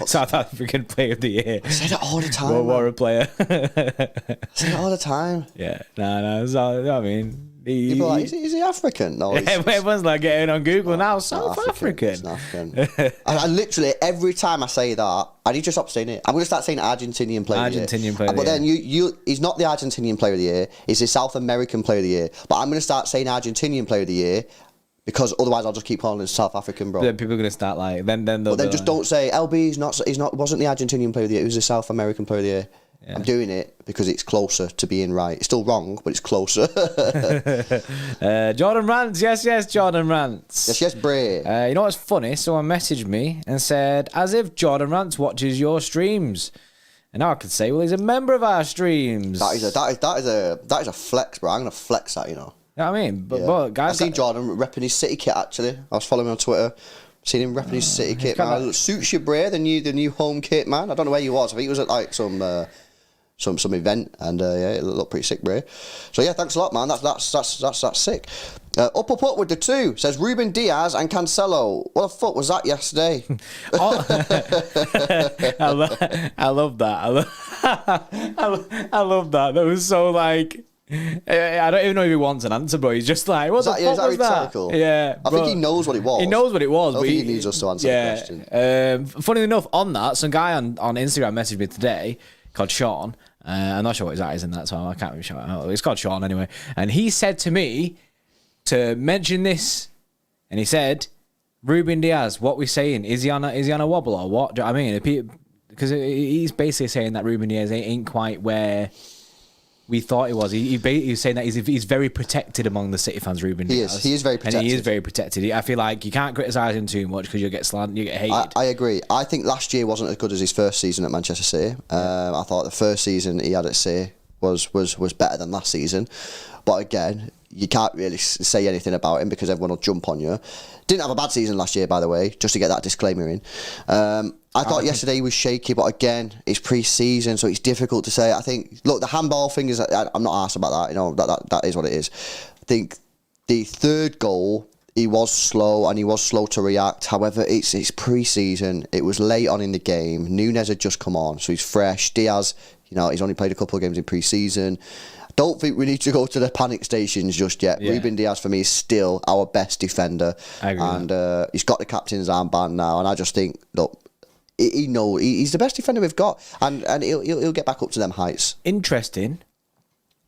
South African Player of the Year. I say that all the time. World War player. I say that all the time. Yeah, no. I mean, people are like, is he African? No, everyone's like getting on Google now. South African. I literally every time I say that, I need to stop saying it. I'm going to start saying Argentinian Player of the Year. Argentinian Player of the Year. But then he's not the Argentinian Player of the Year. He's the South American Player of the Year. But I'm going to start saying Argentinian Player of the Year, because otherwise I'll just keep calling him South African, bro. Then people are gonna start like then just don't say LB. Wasn't the Argentinian Player of the Year. It was the South American Player of the Year. Yeah. I'm doing it because it's closer to being right. It's still wrong, but it's closer. Jordan Rants, yes, Jordan Rants. Yes, Bray. You know what's funny? Someone messaged me and said, as if Jordan Rants watches your streams. And now I could say, well, he's a member of our streams. That is a flex, bro. I'm gonna flex that, you know. You know what I mean? But guys, I've seen Jordan repping his City kit, actually. I was following him on Twitter. Seen him repping his City kit, man. It suits you, Bray, the new home kit, man. I don't know where he was. I think he was at like some event, and it looked pretty sick, Bray. So yeah, thanks a lot, man. That's sick. Up with the two, says Ruben Diaz and Cancelo. What the fuck was that yesterday? I love that. I love that. That was so like. I don't even know if he wants an answer, bro. He's just like, what the fuck was that? Yeah, I think he knows what it was. He knows what it was. I don't think he needs us to answer the question. Funny enough, on that, some guy on Instagram messaged me today called Sean. I'm not sure what his at is in that, so I can't really shout it out. It's called Sean anyway. And he said to me to mention this, and he said, Ruben Diaz, what we saying? Is he on a wobble or what? Do you know what I mean? Because he's basically saying that Ruben Diaz ain't quite where we thought he was. He was saying that he's very protected among the City fans, Ruben Diaz. He is very protected. And he is very protected. I feel like you can't criticise him too much because you'll get slanted, you get hated. I agree. I think last year wasn't as good as his first season at Manchester City. I thought the first season he had at City was better than last season. But again, you can't really say anything about him because everyone will jump on you. Didn't have a bad season last year, by the way, just to get that disclaimer in. I thought yesterday he was shaky, but again, it's pre-season, so it's difficult to say. I think, look, the handball thing is, I'm not arsed about that. You know, that is what it is. I think the third goal, he was slow and he was slow to react. However, it's pre-season. It was late on in the game. Núñez had just come on, so he's fresh. Diaz, you know, he's only played a couple of games in pre-season. I don't think we need to go to the panic stations just yet. Yeah. Ruben Diaz, for me, is still our best defender. I agree. And he's got the captain's armband now. And I just think, look, he knows he's the best defender we've got. And he'll get back up to them heights. Interesting.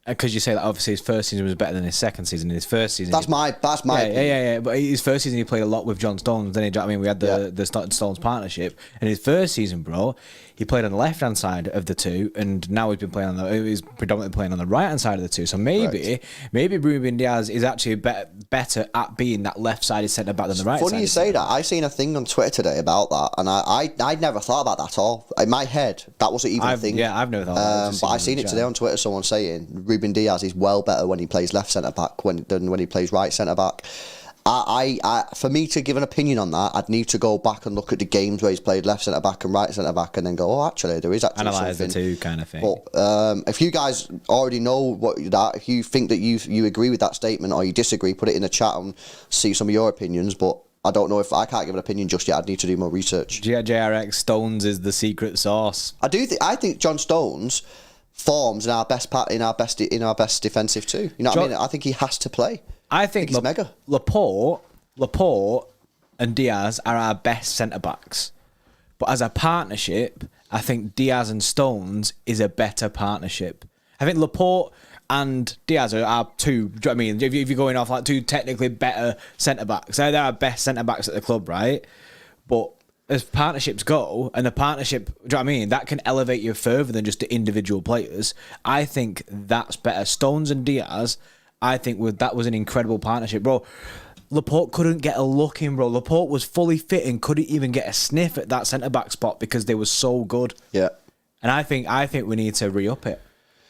Because you say that obviously his first season was better than his second season. In his first season, that's my opinion. Yeah. But his first season he played a lot with John Stones. Then we had the Stones partnership. And his first season, bro, he played on the left hand side of the two, and now he's predominantly playing on the right hand side of the two. So maybe Ruben Diaz is actually better at being that left sided centre back than the right. Funny you say that. I seen a thing on Twitter today about that, and I'd never thought about that at all. In my head, that wasn't even a thing. Yeah, I've never thought. But I seen it today on Twitter. Someone saying Ruben Diaz is well better when he plays left centre back than when he plays right centre back. For me to give an opinion on that, I'd need to go back and look at the games where he's played left centre back and right centre back, and then go, oh, actually, there is actually analyze something. The two kind of thing. But if you guys already know if you think that you agree with that statement or you disagree, put it in the chat and see some of your opinions. But I don't know if I can't give an opinion just yet. I'd need to do more research. JRX Stones is the secret sauce. I think John Stones forms in our best defensive too. You know what I mean? I think he has to play. I think he's mega. Laporte and Diaz are our best centre backs, but as a partnership, I think Diaz and Stones is a better partnership. I think Laporte and Diaz are two. Do you know what I mean? If you're going off like two technically better centre backs, they're our best centre backs at the club, right? But as partnerships go, and the partnership, do you know what I mean? That can elevate you further than just the individual players. I think that's better. Stones and Diaz, I think that was an incredible partnership, bro. Laporte couldn't get a look in, bro. Laporte was fully fit and couldn't even get a sniff at that centre back spot because they were so good. Yeah, and I think we need to re-up it.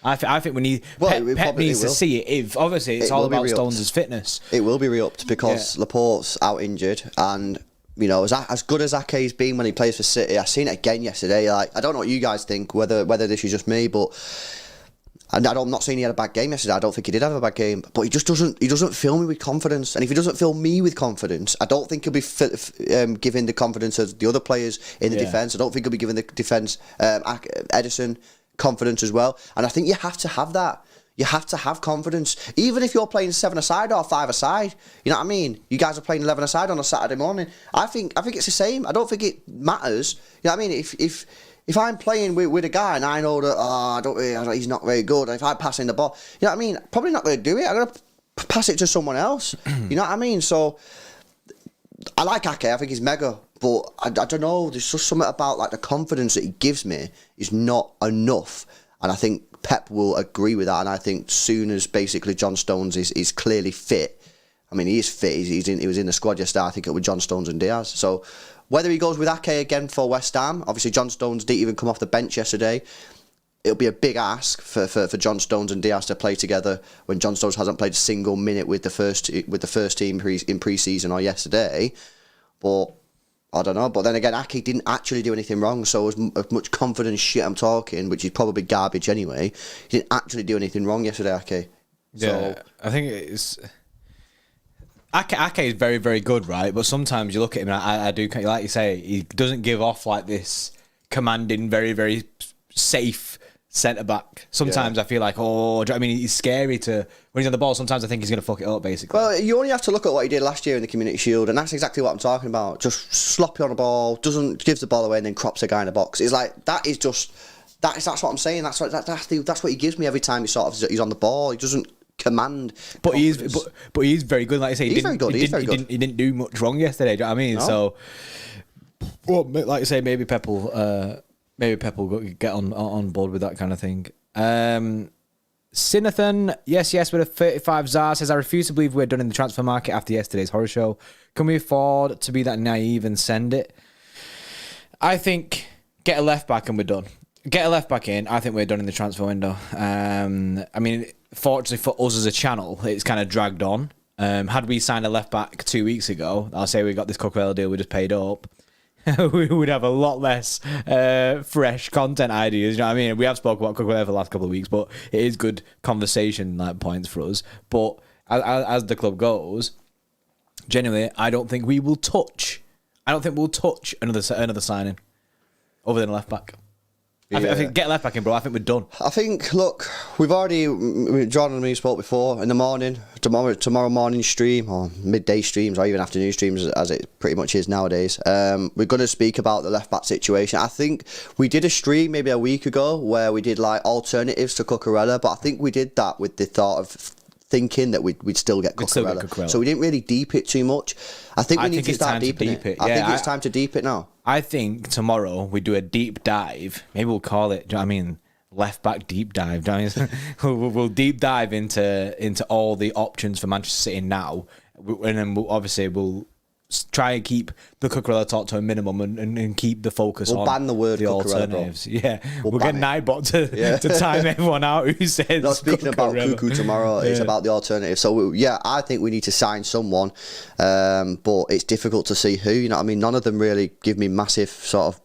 I think we need. Well, Pep needs to see it. If obviously it's all about Stones' fitness. It will be re-upped because Laporte's out injured, and you know, as good as Ake's been when he plays for City, I seen it again yesterday. Like, I don't know what you guys think, whether this is just me, but. And I'm not saying he had a bad game yesterday. I don't think he did have a bad game, but he just doesn't. He doesn't fill me with confidence. And if he doesn't fill me with confidence, I don't think he'll be giving the confidence of the other players in the defence. I don't think he'll be giving the defence Edison confidence as well. And I think you have to have that. You have to have confidence, even if you're playing 7-a-side or 5-a-side. You know what I mean? You guys are playing 11-a-side on a Saturday morning. I think it's the same. I don't think it matters. You know what I mean? If I'm playing with a guy and I know that he's not very good, if I pass in the ball, you know what I mean? Probably not going to do it. I'm going to pass it to someone else. You know what I mean? So I like Ake. I think he's mega, but I don't know. There's just something about like the confidence that he gives me is not enough, and I think Pep will agree with that. And I think soon as basically John Stones is clearly fit. I mean, he is fit. He was in the squad yesterday. I think it was John Stones and Diaz. So. Whether he goes with Ake again for West Ham, obviously John Stones didn't even come off the bench yesterday. It'll be a big ask for John Stones and Diaz to play together when John Stones hasn't played a single minute with the first team in pre-season or yesterday. But I don't know. But then again, Ake didn't actually do anything wrong. So as much confidence shit I'm talking, which is probably garbage anyway, he didn't actually do anything wrong yesterday, Ake. Yeah, I think it's. Ake is very, very good, right? But sometimes you look at him, and I do, like you say, he doesn't give off like this commanding, very, very safe centre back. Sometimes I feel like, do you know what I mean? He's scary when he's on the ball. Sometimes I think he's going to fuck it up, basically. Well, you only have to look at what he did last year in the Community Shield, and that's exactly what I'm talking about. Just sloppy on the ball, gives the ball away, and then crops a guy in the box. It's like that is just that's what I'm saying. That's what he gives me every time he's on the ball. He doesn't command, but he's very good. Like I say, he's very good. He didn't do much wrong yesterday. Do you know what I mean? No. So, well, like I say, maybe Pep will get on board with that kind of thing. Sinathan, yes, with a 35 Zar says, I refuse to believe we're done in the transfer market after yesterday's horror show. Can we afford to be that naive and send it? I think get a left back and we're done. Get a left back in. I think we're done in the transfer window. I mean, fortunately for us as a channel, it's kind of dragged on. Had we signed a left back 2 weeks ago, I'll say we got this Cucurella deal we just paid up. We would have a lot less fresh content ideas. You know what I mean? We have spoken about Cucurella for the last couple of weeks, but it is good conversation points for us. But as the club goes, genuinely, I don't think we will touch. I don't think we'll touch another signing other than a left back. Yeah. I think get left back in, bro. I think we're done. I think, look, we've already, Jordan and me spoke before, in the morning, tomorrow morning stream, or midday streams, or even afternoon streams, as it pretty much is nowadays. We're going to speak about the left back situation. I think we did a stream maybe a week ago where we did like alternatives to Cucurella, but I think we did that with the thought of thinking that we'd still get Cucurella. So we didn't really deep it too much. I think we need to start deeping it. I think it's time to deep it now. I think tomorrow we do a deep dive. Maybe we'll call it, do you know what I mean, left back deep dive. Do you know what I mean? We'll deep dive into all the options for Manchester City now. And then we'll try and keep the Cucurella talk to a minimum and keep the focus on ban the word the alternatives. Yeah, we'll get Nightbot to time everyone out who says. Not speaking about Cuckoo tomorrow, it's about the alternative. So I think we need to sign someone, but it's difficult to see who. You know what I mean? None of them really give me massive sort of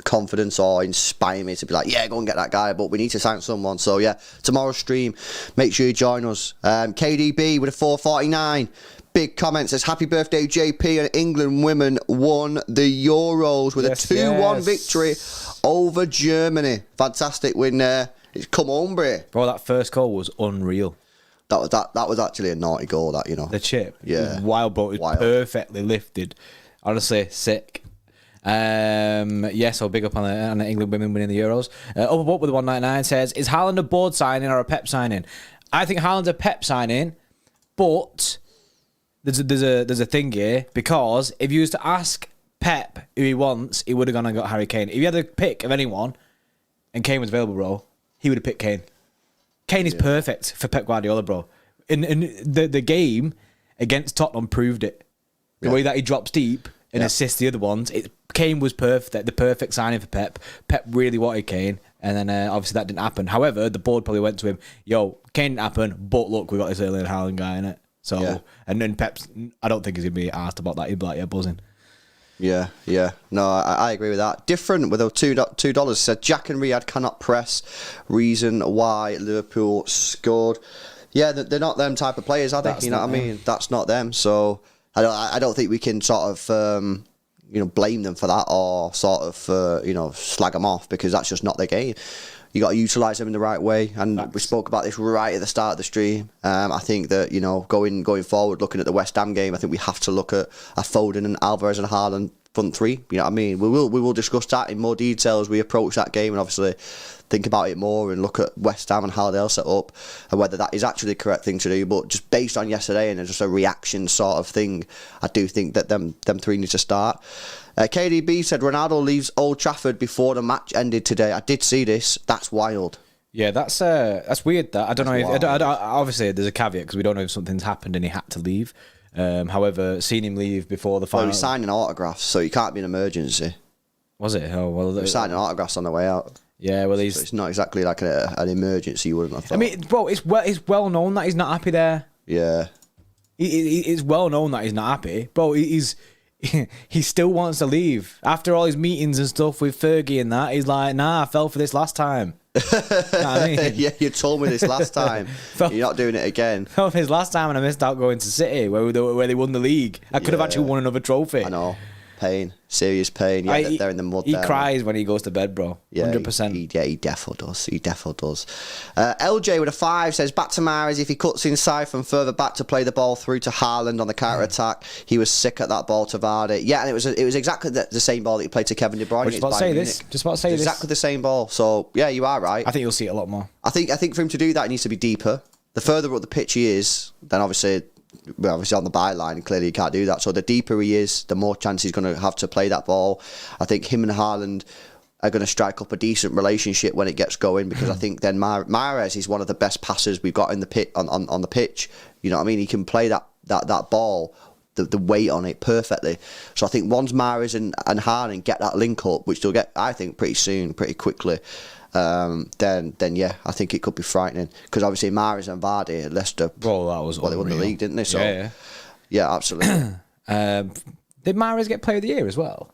confidence or inspire me to be like, yeah, go and get that guy. But we need to sign someone. So yeah, tomorrow's stream, make sure you join us. KDB with a 449. Big comment says, happy birthday, JP, and England women won the Euros with a 2-1 victory over Germany. Fantastic win there. It's come home, bro. Bro, that first goal was unreal. That was actually a naughty goal, that, you know. The chip. Yeah. Wild, but it was perfectly lifted. Honestly, sick. So big up on the England women winning the Euros. Overboard with the 199 says, is Haaland a board signing or a Pep signing? I think Haaland's a Pep signing, but there's a thing here, because if you was to ask Pep who he wants, he would have gone and got Harry Kane. If you had a pick of anyone and Kane was available, bro, he would have picked Kane. Kane is perfect for Pep Guardiola, bro. In the game against Tottenham proved it. The way that he drops deep and assists the other ones, Kane was perfect, the perfect signing for Pep. Pep really wanted Kane, and then obviously that didn't happen. However, the board probably went to him, yo, Kane didn't happen, but look, we got this Erling Haaland guy in it. So, and then Pep's, I don't think he's going to be asked about that. He'd be like, yeah, buzzing. Yeah. No, I agree with that. Different with a $2 said, Jack and Riyad cannot press. Reason why Liverpool scored. Yeah, they're not them type of players, are they? You know what I mean? That's not them. So I don't think we can sort of blame them for that, or sort of slag them off, because that's just not their game. You got to utilise them in the right way, and we spoke about this right at the start of the stream. I think that going forward, looking at the West Ham game, I think we have to look at a Foden and Alvarez and Haaland front three. You know what I mean? We will discuss that in more detail as we approach that game, and obviously think about it more and look at West Ham and how they'll set up, and whether that is actually the correct thing to do. But just based on yesterday and just a reaction sort of thing, I do think that them three need to start. KDB said Ronaldo leaves Old Trafford before the match ended today. I did see this. That's wild. Yeah, that's weird. That I don't know. Obviously, there's a caveat because we don't know if something's happened and he had to leave. However, seeing him leave before the final, he was signing autographs, so you can't be an emergency. Was it? Oh well, he was signing autographs on the way out. Yeah, well, so it's not exactly like an emergency. You wouldn't have thought. I mean, bro, it's well known that he's not happy there. Yeah, it's well known that he's not happy, bro. He still wants to leave after all his meetings and stuff with Fergie and that. He's like, nah, I fell for this last time. You know what I mean? Yeah, you told me this last time. You're not doing it again. Fell for his last time, and I missed out going to City where they won the league. I could have actually won another trophy. I know. Pain, serious pain. Yeah, they're in the mud. He cries when he goes to bed, bro. 100%. He defo does. He defo does. LJ with a 5 says, back to Mahrez. If he cuts inside from further back to play the ball through to Haaland on the counter attack, he was sick at that ball to Vardy. Yeah, and it was exactly the same ball that he played to Kevin De Bruyne. Just about to say this. Exactly the same ball. So yeah, you are right. I think you'll see it a lot more. I think for him to do that, he needs to be deeper. The further up the pitch he is, then obviously on the byline, clearly he can't do that. So the deeper he is, the more chance he's going to have to play that ball. I think him and Haaland are going to strike up a decent relationship when it gets going, because I think then Mahrez is one of the best passers we've got in the pit on the pitch. You know what I mean? He can play that ball the weight on it perfectly. So I think once Mahrez and Haaland get that link up, which they'll get, I think, pretty soon, pretty quickly, then yeah, I think it could be frightening. Because obviously Mahrez and Vardy, Leicester, that was they won the league, didn't they? So yeah, absolutely. Did Mahrez get Player of the Year as well?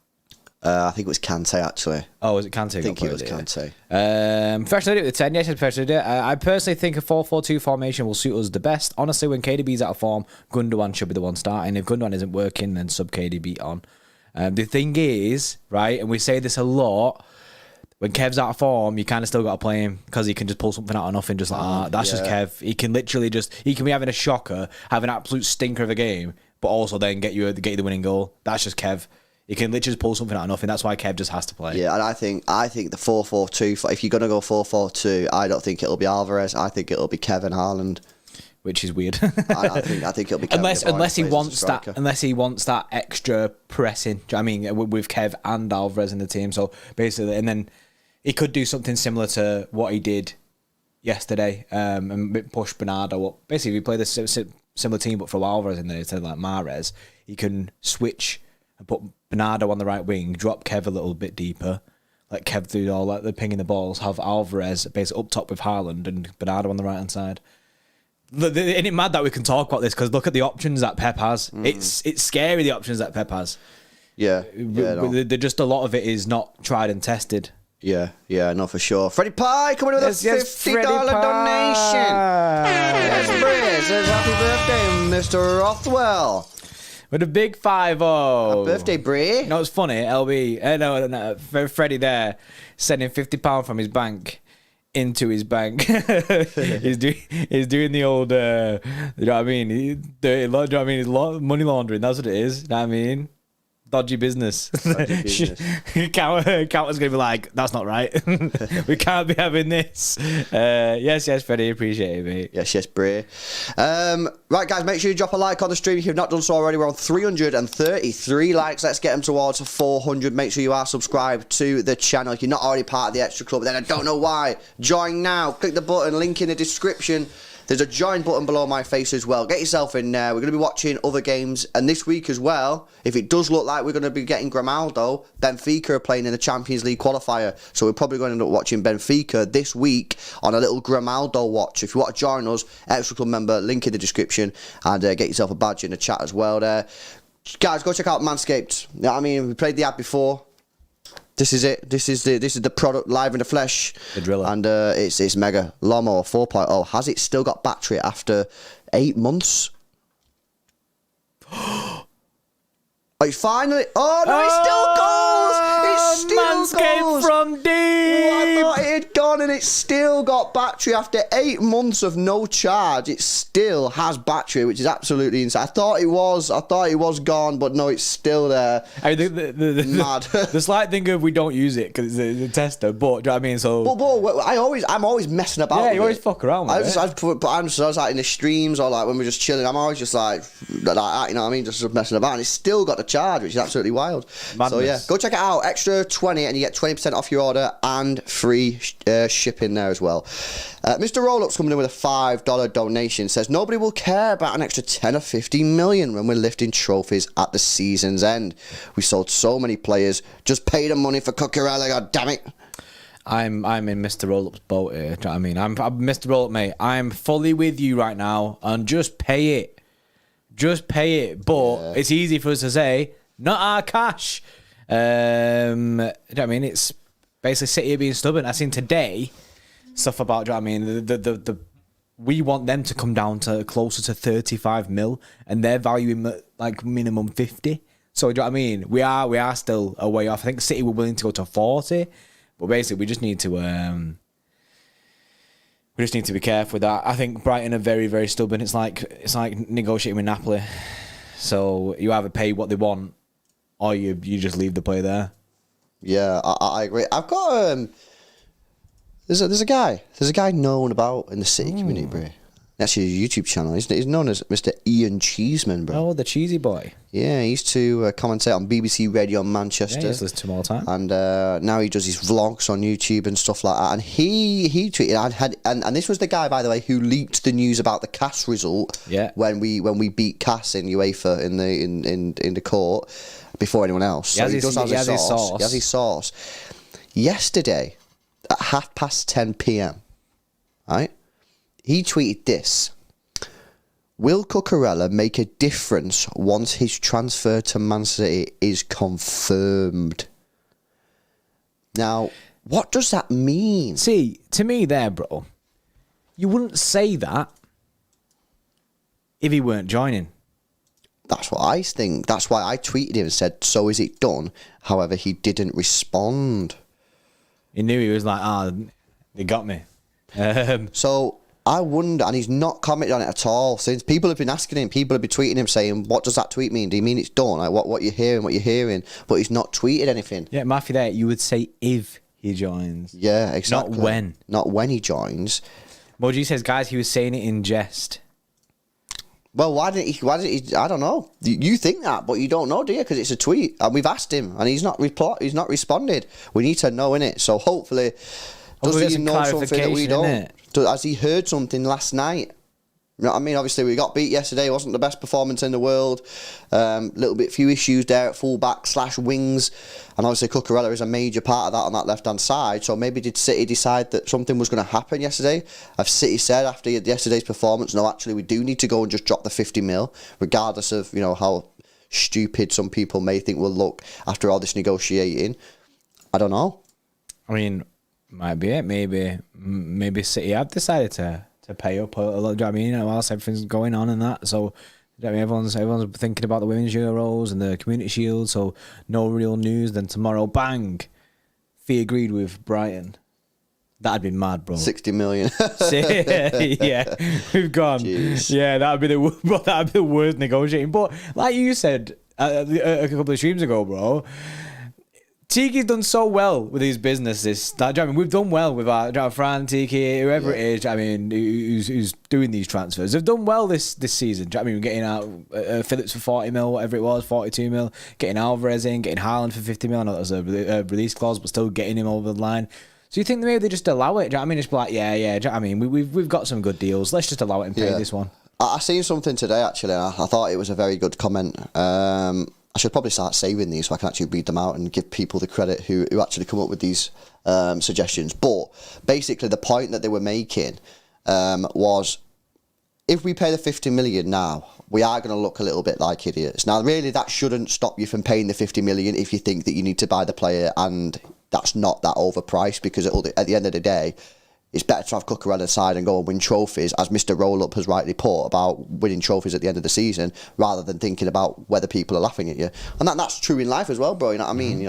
I think it was Kante, actually. Oh, was it Kante? I think it was Kante. Professional idiot with 10. Yes, professional idiot. I personally think a 4-4-2 formation will suit us the best. Honestly, when KDB's out of form, Gundogan should be the one starting. If Gundogan isn't working, then sub KDB on. The thing is, right, and we say this a lot, when Kev's out of form, you kind of still got to play him because he can just pull something out of nothing, just like that. That's just Kev. He can literally he can be having a shocker, have an absolute stinker of a game, but also then get you the winning goal. That's just Kev. You can literally just pull something out of nothing. That's why Kev just has to play. Yeah, and I think the 4-4-2, if you're going to go 4-4-2, I don't think it'll be Alvarez. I think it'll be Kevin Haaland. Which is weird. I think it'll be Kevin unless he wants that extra pressing. Do you know what I mean, with Kev and Alvarez in the team. So basically, and then he could do something similar to what he did yesterday, and push Bernardo up. Basically, if he played a similar team, but for Alvarez in there instead of like Mahrez, he can switch and put Bernardo on the right wing, drop Kev a little bit deeper, let Kev do all like the pinging the balls, have Alvarez basically up top with Haaland and Bernardo on the right hand side. Isn't it mad that we can talk about this? Because look at the options that Pep has. It's scary, the options that Pep has. Yeah. They're just, a lot lot of it is not tried and tested. Yeah, no, for sure. Freddie Pie coming in with a $50 donation. Yes, Briz says happy birthday, Mr. Rothwell. With a big 5-0. Happy birthday, Brie. No, it's funny. LB, Freddie there, sending £50 from his bank into his bank. he's doing the old, you know what I mean? You know what I mean? It's money laundering. That's what it is. You know what I mean? Dodgy business. Counter's going to be like, that's not right. We can't be having this. Yes, Freddie, appreciate it, mate. Yes, Bray. Right, guys, make sure you drop a like on the stream if you've not done so already. We're on 333 likes. Let's get them towards 400. Make sure you are subscribed to the channel. If you're not already part of the Xtra Club, then I don't know why. Join now. Click the button, link in the description. There's a join button below my face as well. Get yourself in there. We're going to be watching other games. And this week as well, if it does look like we're going to be getting Ronaldo, Benfica are playing in the Champions League qualifier. So we're probably going to end up watching Benfica this week on a little Ronaldo watch. If you want to join us, Xtra Club member, link in the description. And get yourself a badge in the chat as well there. Guys, go check out Manscaped. You know what I mean? We played the ad before. This is it. This is the product live in the flesh. The driller. And it's mega. Lawnmower 4.0. Has it still got battery after 8 months? It's finally... Oh, no, it still goes! It still goes! From deep! I thought it had gone and it still got battery after 8 months of no charge. It still has battery, which is absolutely insane. I thought it was gone, but no, it's still there. I mean, mad. The slight thing of we don't use it because it's a tester, but do you know what I mean? So, but I'm always messing about. Yeah, you always fuck around with it. I was like in the streams or like when we're just chilling. I'm always just like that, you know what I mean? Just messing about, and it's still got the charge, which is absolutely wild. Madness. So yeah, go check it out. Extra 20, and you get 20% off your order and free shipping there as well. Mr. Rollup's coming in with a $5 donation. Says nobody will care about an extra 10 or 15 million when we're lifting trophies at the season's end. We sold so many players. Just pay the money for Cucurella. God damn it. I'm in Mr. Rollup's boat here. Do you know what I mean? I'm Mr. Rollup, mate. I'm fully with you right now, and just pay it. Just pay it. But it's easy for us to say, not our cash. You know what I mean? It's basically City being stubborn. I seen today stuff about, do you know what I mean? The we want them to come down to closer to 35 mil, and they're valuing like minimum 50. So do you know what I mean? We are still a way off. I think City were willing to go to 40, but basically we just need to be careful with that. I think Brighton are very, very stubborn. It's like negotiating with Napoli. So you either pay what they want, or you just leave the player there. Yeah, I agree. I've got there's a guy known about in the City community, bro. That's his YouTube channel, isn't it? He's known as Mr. Ian Cheeseman, bro. Oh, the cheesy boy. Yeah, he used to commentate on BBC Radio Manchester. Yeah, he listens to him all the time. And now he does his vlogs on YouTube and stuff like that. And he tweeted, and this was the guy, by the way, who leaked the news about the CAS result. Yeah. When we beat CAS in UEFA in the court before anyone else. He has his sauce. He has his sauce. Yesterday at 10:30 p.m. Right. He tweeted this: will Cucurella make a difference once his transfer to Man City is confirmed? Now, what does that mean? See, to me there, bro, you wouldn't say that if he weren't joining. That's what I think. That's why I tweeted him and said, so is it done? However, he didn't respond. He knew he was like, they got me. So I wonder, and he's not commented on it at all. Since people have been asking him, people have been tweeting him saying, what does that tweet mean? Do you mean it's done? Like, what you're hearing? But he's not tweeted anything. Yeah, Matthew there, you would say if he joins. Yeah, exactly. Not when. Not when he joins. Moji says, guys, he was saying it in jest. Well, why didn't he? I don't know. You think that, but you don't know, do you? Because it's a tweet, and we've asked him, and he's not responded. We need to know, innit? So hopefully does he know something that we don't? Has he heard something last night? You know what I mean? Obviously, we got beat yesterday. It wasn't the best performance in the world. Few issues there at full-back / wings. And obviously, Cucurella is a major part of that on that left-hand side. So maybe did City decide that something was going to happen yesterday? Have City said after yesterday's performance, no, actually, we do need to go and just drop the 50 mil, regardless of, how stupid some people may think we'll look after all this negotiating? I don't know. I mean, might be it. Maybe City have decided to pay up a lot. Do you know what I mean? Whilst everything's going on and that. So, do you know what I mean? Everyone's thinking about the Women's Euros and the Community Shield. So, no real news. Then tomorrow, bang, Fee agreed with Brighton. That'd be mad, bro. 60 million. Yeah, we've gone. Jeez. Yeah, that'd be the worst negotiating. But like you said a couple of streams ago, bro, Tiki's done so well with his businesses. I mean, we've done well with our Fran, Tiki, whoever it is. I mean, who's doing these transfers. They've done well this season. I mean, getting out Phillips for 40 mil, whatever it was, 42 mil. Getting Alvarez in, getting Haaland for 50 mil. I know that was a release clause, but still getting him over the line. So you think maybe they just allow it? Do you know what I mean? It's like, yeah. I mean, we've got some good deals. Let's just allow it and pay this one. I seen something today, actually. I thought it was a very good comment. I should probably start saving these so I can actually read them out and give people the credit who actually come up with these suggestions. But basically, the point that they were making was, if we pay the 50 million now, we are going to look a little bit like idiots. Now, really, that shouldn't stop you from paying the 50 million if you think that you need to buy the player and that's not that overpriced, because at the end of the day, it's better to have Cucurella side and go and win trophies, as Mr. Roll-Up has rightly put, about winning trophies at the end of the season, rather than thinking about whether people are laughing at you. And that's true in life as well, bro. You know what I mean?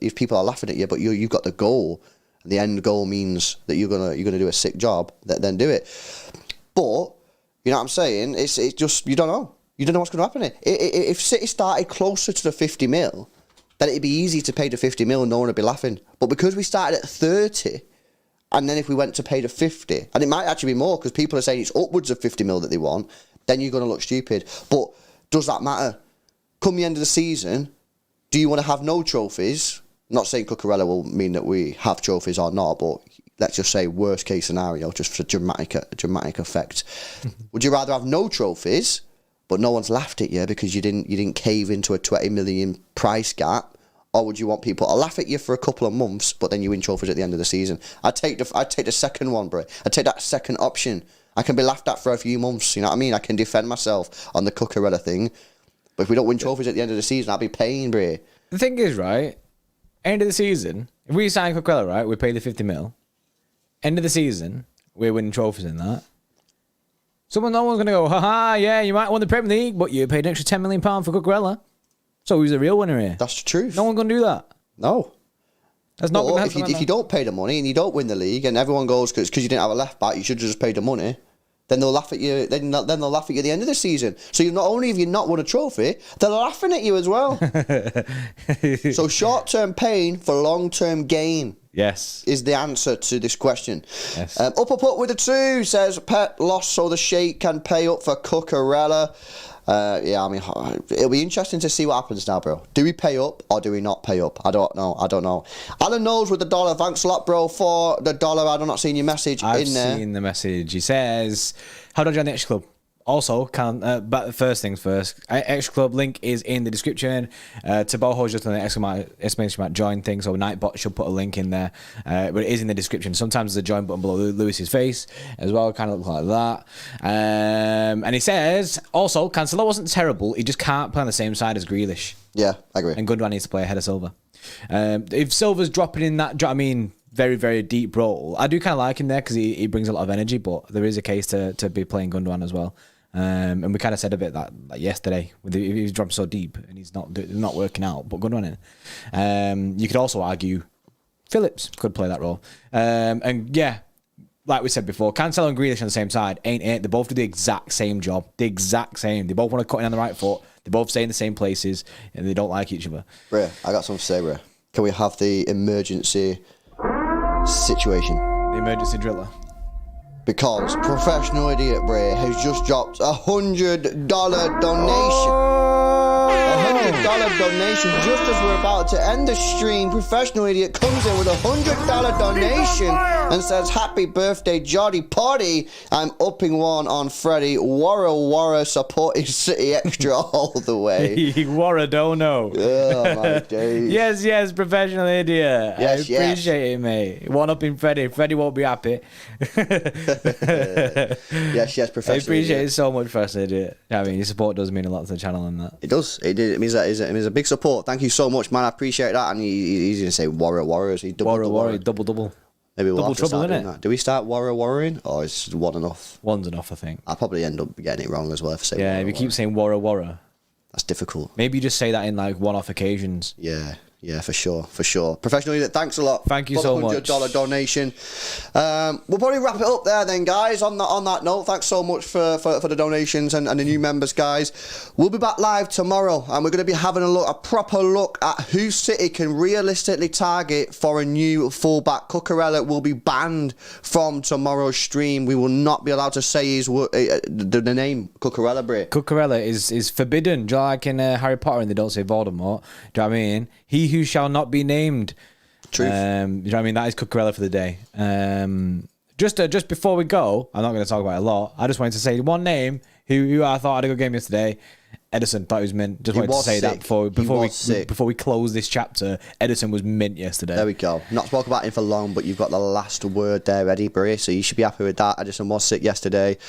If people are laughing at you, but you've got the goal, and the end goal means that you're gonna do a sick job, then do it. But you know what I'm saying? It's just, you don't know. You don't know what's going to happen here. If City started closer to the 50 mil, then it'd be easy to pay the 50 mil and no one would be laughing. But because we started at 30, and then if we went to pay the 50, and it might actually be more because people are saying it's upwards of 50 mil that they want, then you're going to look stupid. But does that matter? Come the end of the season, do you want to have no trophies? I'm not saying Cucurella will mean that we have trophies or not, but let's just say worst case scenario, just for dramatic effect. Would you rather have no trophies, but no one's laughed at you because you didn't cave into a 20 million price gap? Or would you want people to laugh at you for a couple of months, but then you win trophies at the end of the season? I'd take the second one, bro. I'd take that second option. I can be laughed at for a few months, you know what I mean? I can defend myself on the Cucurella thing. But if we don't win trophies at the end of the season, I'll be paying, bro. The thing is, right, end of the season, if we sign Cucurella, right, we pay the 50 mil. End of the season, we're winning trophies in that. No one's going to go, haha, yeah, you might win the Premier League, but you paid an extra £10 million for Cucurella. So who's the real winner here? That's the truth. No one's going to do that. No. That's not going to happen. If you don't pay the money and you don't win the league and everyone goes, because you didn't have a left back, you should have just paid the money, then they'll laugh at you. Then they'll laugh at you at the end of the season. So you not only have you not won a trophy, they're laughing at you as well. So short-term pain for long-term gain. Yes. Is the answer to this question. Yes. Up with the 2 says Pep lost so the Sheikh can pay up for Cucurella. Yeah, I mean, it'll be interesting to see what happens now, bro. Do we pay up or do we not pay up? I don't know. Alan knows with the dollar. Thanks a lot, bro, for the dollar. I've not seen your message in there. I've seen the message. He says, how do I join the Xtra Club? Also, but first things first, Xtra Club link is in the description. To Boho's just on the exclamation mark join thing, so Nightbot should put a link in there. But it is in the description. Sometimes there's a join button below Lewis's face as well, kind of look like that. And he says, also, Cancelo wasn't terrible, he just can't play on the same side as Grealish. Yeah, I agree. And Gundogan needs to play ahead of Silva. If Silva's dropping in that, I mean, very, very deep role, I do kind of like him there because he brings a lot of energy, but there is a case to be playing Gundogan as well. And we kind of said a bit that like yesterday, he's dropped so deep and he's not working out, but Gundogan in. You could also argue Phillips could play that role. And yeah, like we said before, Cancelo and Grealish on the same side ain't it. They both do the exact same job. The exact same. They both want to cut in on the right foot. They both stay in the same places and they don't like each other. Ray, I got something to say, Ray. Can we have the emergency situation? The emergency driller. Because Professional Idiot Ray has just dropped $100 donation. $100 donation just as we're about to end the stream. Professional Idiot comes in with $100 donation and says, happy birthday, Joddy Poddy. I'm upping one on Freddie. Wara supporting City Extra all the way. Wara don't know. Oh my days. Yes, Professional Idiot. Yes, I appreciate it, mate. One up in Freddie. Freddie won't be happy. Yes, Professional I appreciate Idiot. it so much, Professional Idiot. I mean, your support does mean a lot to the channel and that. It does. It means that it means a big support. Thank you so much, man. I appreciate that. And he's going to say Warriors. He Double. Maybe we'll Double have to trouble, start doing innit? that. Do we start worrying, or is one enough? One's enough, I think. I'll probably end up getting it wrong as well if I say Yeah, if you keep saying Wara. That's difficult. Maybe you just say that in like one-off occasions. Yeah, for sure. Professional Idiot, thanks a lot. Thank you so much. $100 donation. We'll probably wrap it up there then, guys. On that note, thanks so much for the donations and the new members, guys. We'll be back live tomorrow, and we're going to be having a proper look at who City can realistically target for a new fullback. Cucurella will be banned from tomorrow's stream. We will not be allowed to say the name Cucurella, Bray. Cucurella is forbidden. Do you know, like in Harry Potter and they don't say Voldemort? Do you know what I mean? He who shall not be named. Truth. You know what I mean? That is Cucurella for the day. Just before we go, I'm not going to talk about it a lot. I just wanted to say one name who I thought had a good game yesterday. Edison, thought he was mint. Just wanted to say that before we close this chapter. Edison was mint yesterday. There we go. Not spoke about him for long, but you've got the last word there, Eddie Bray, so you should be happy with that. Edison was sick yesterday.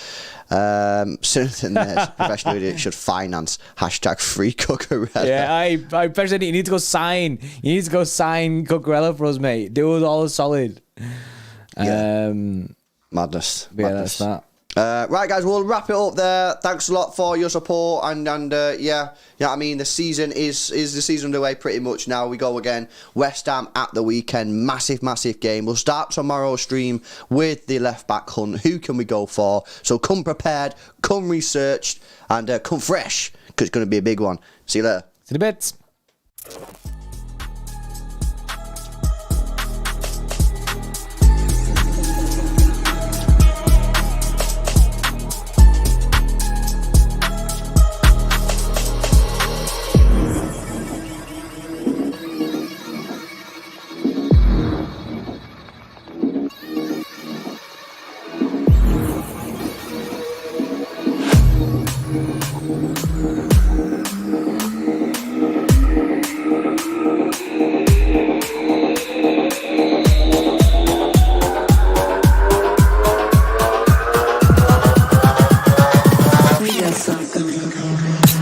Sooner than this, Professional Idiot should finance #free Cucurella. Yeah, I personally need to go sign. You need to go sign Cucurella for us, mate. Do us all solid. Yeah. Madness. Yeah, that's that. Right, guys, we'll wrap it up there. Thanks a lot for your support, and yeah, I mean, the season is the season underway pretty much now. We go again, West Ham at the weekend, massive game. We'll start tomorrow's stream with the left back hunt. Who can we go for? So come prepared, come researched, and come fresh, because it's going to be a big one. See you later. See you in a bit. We got something.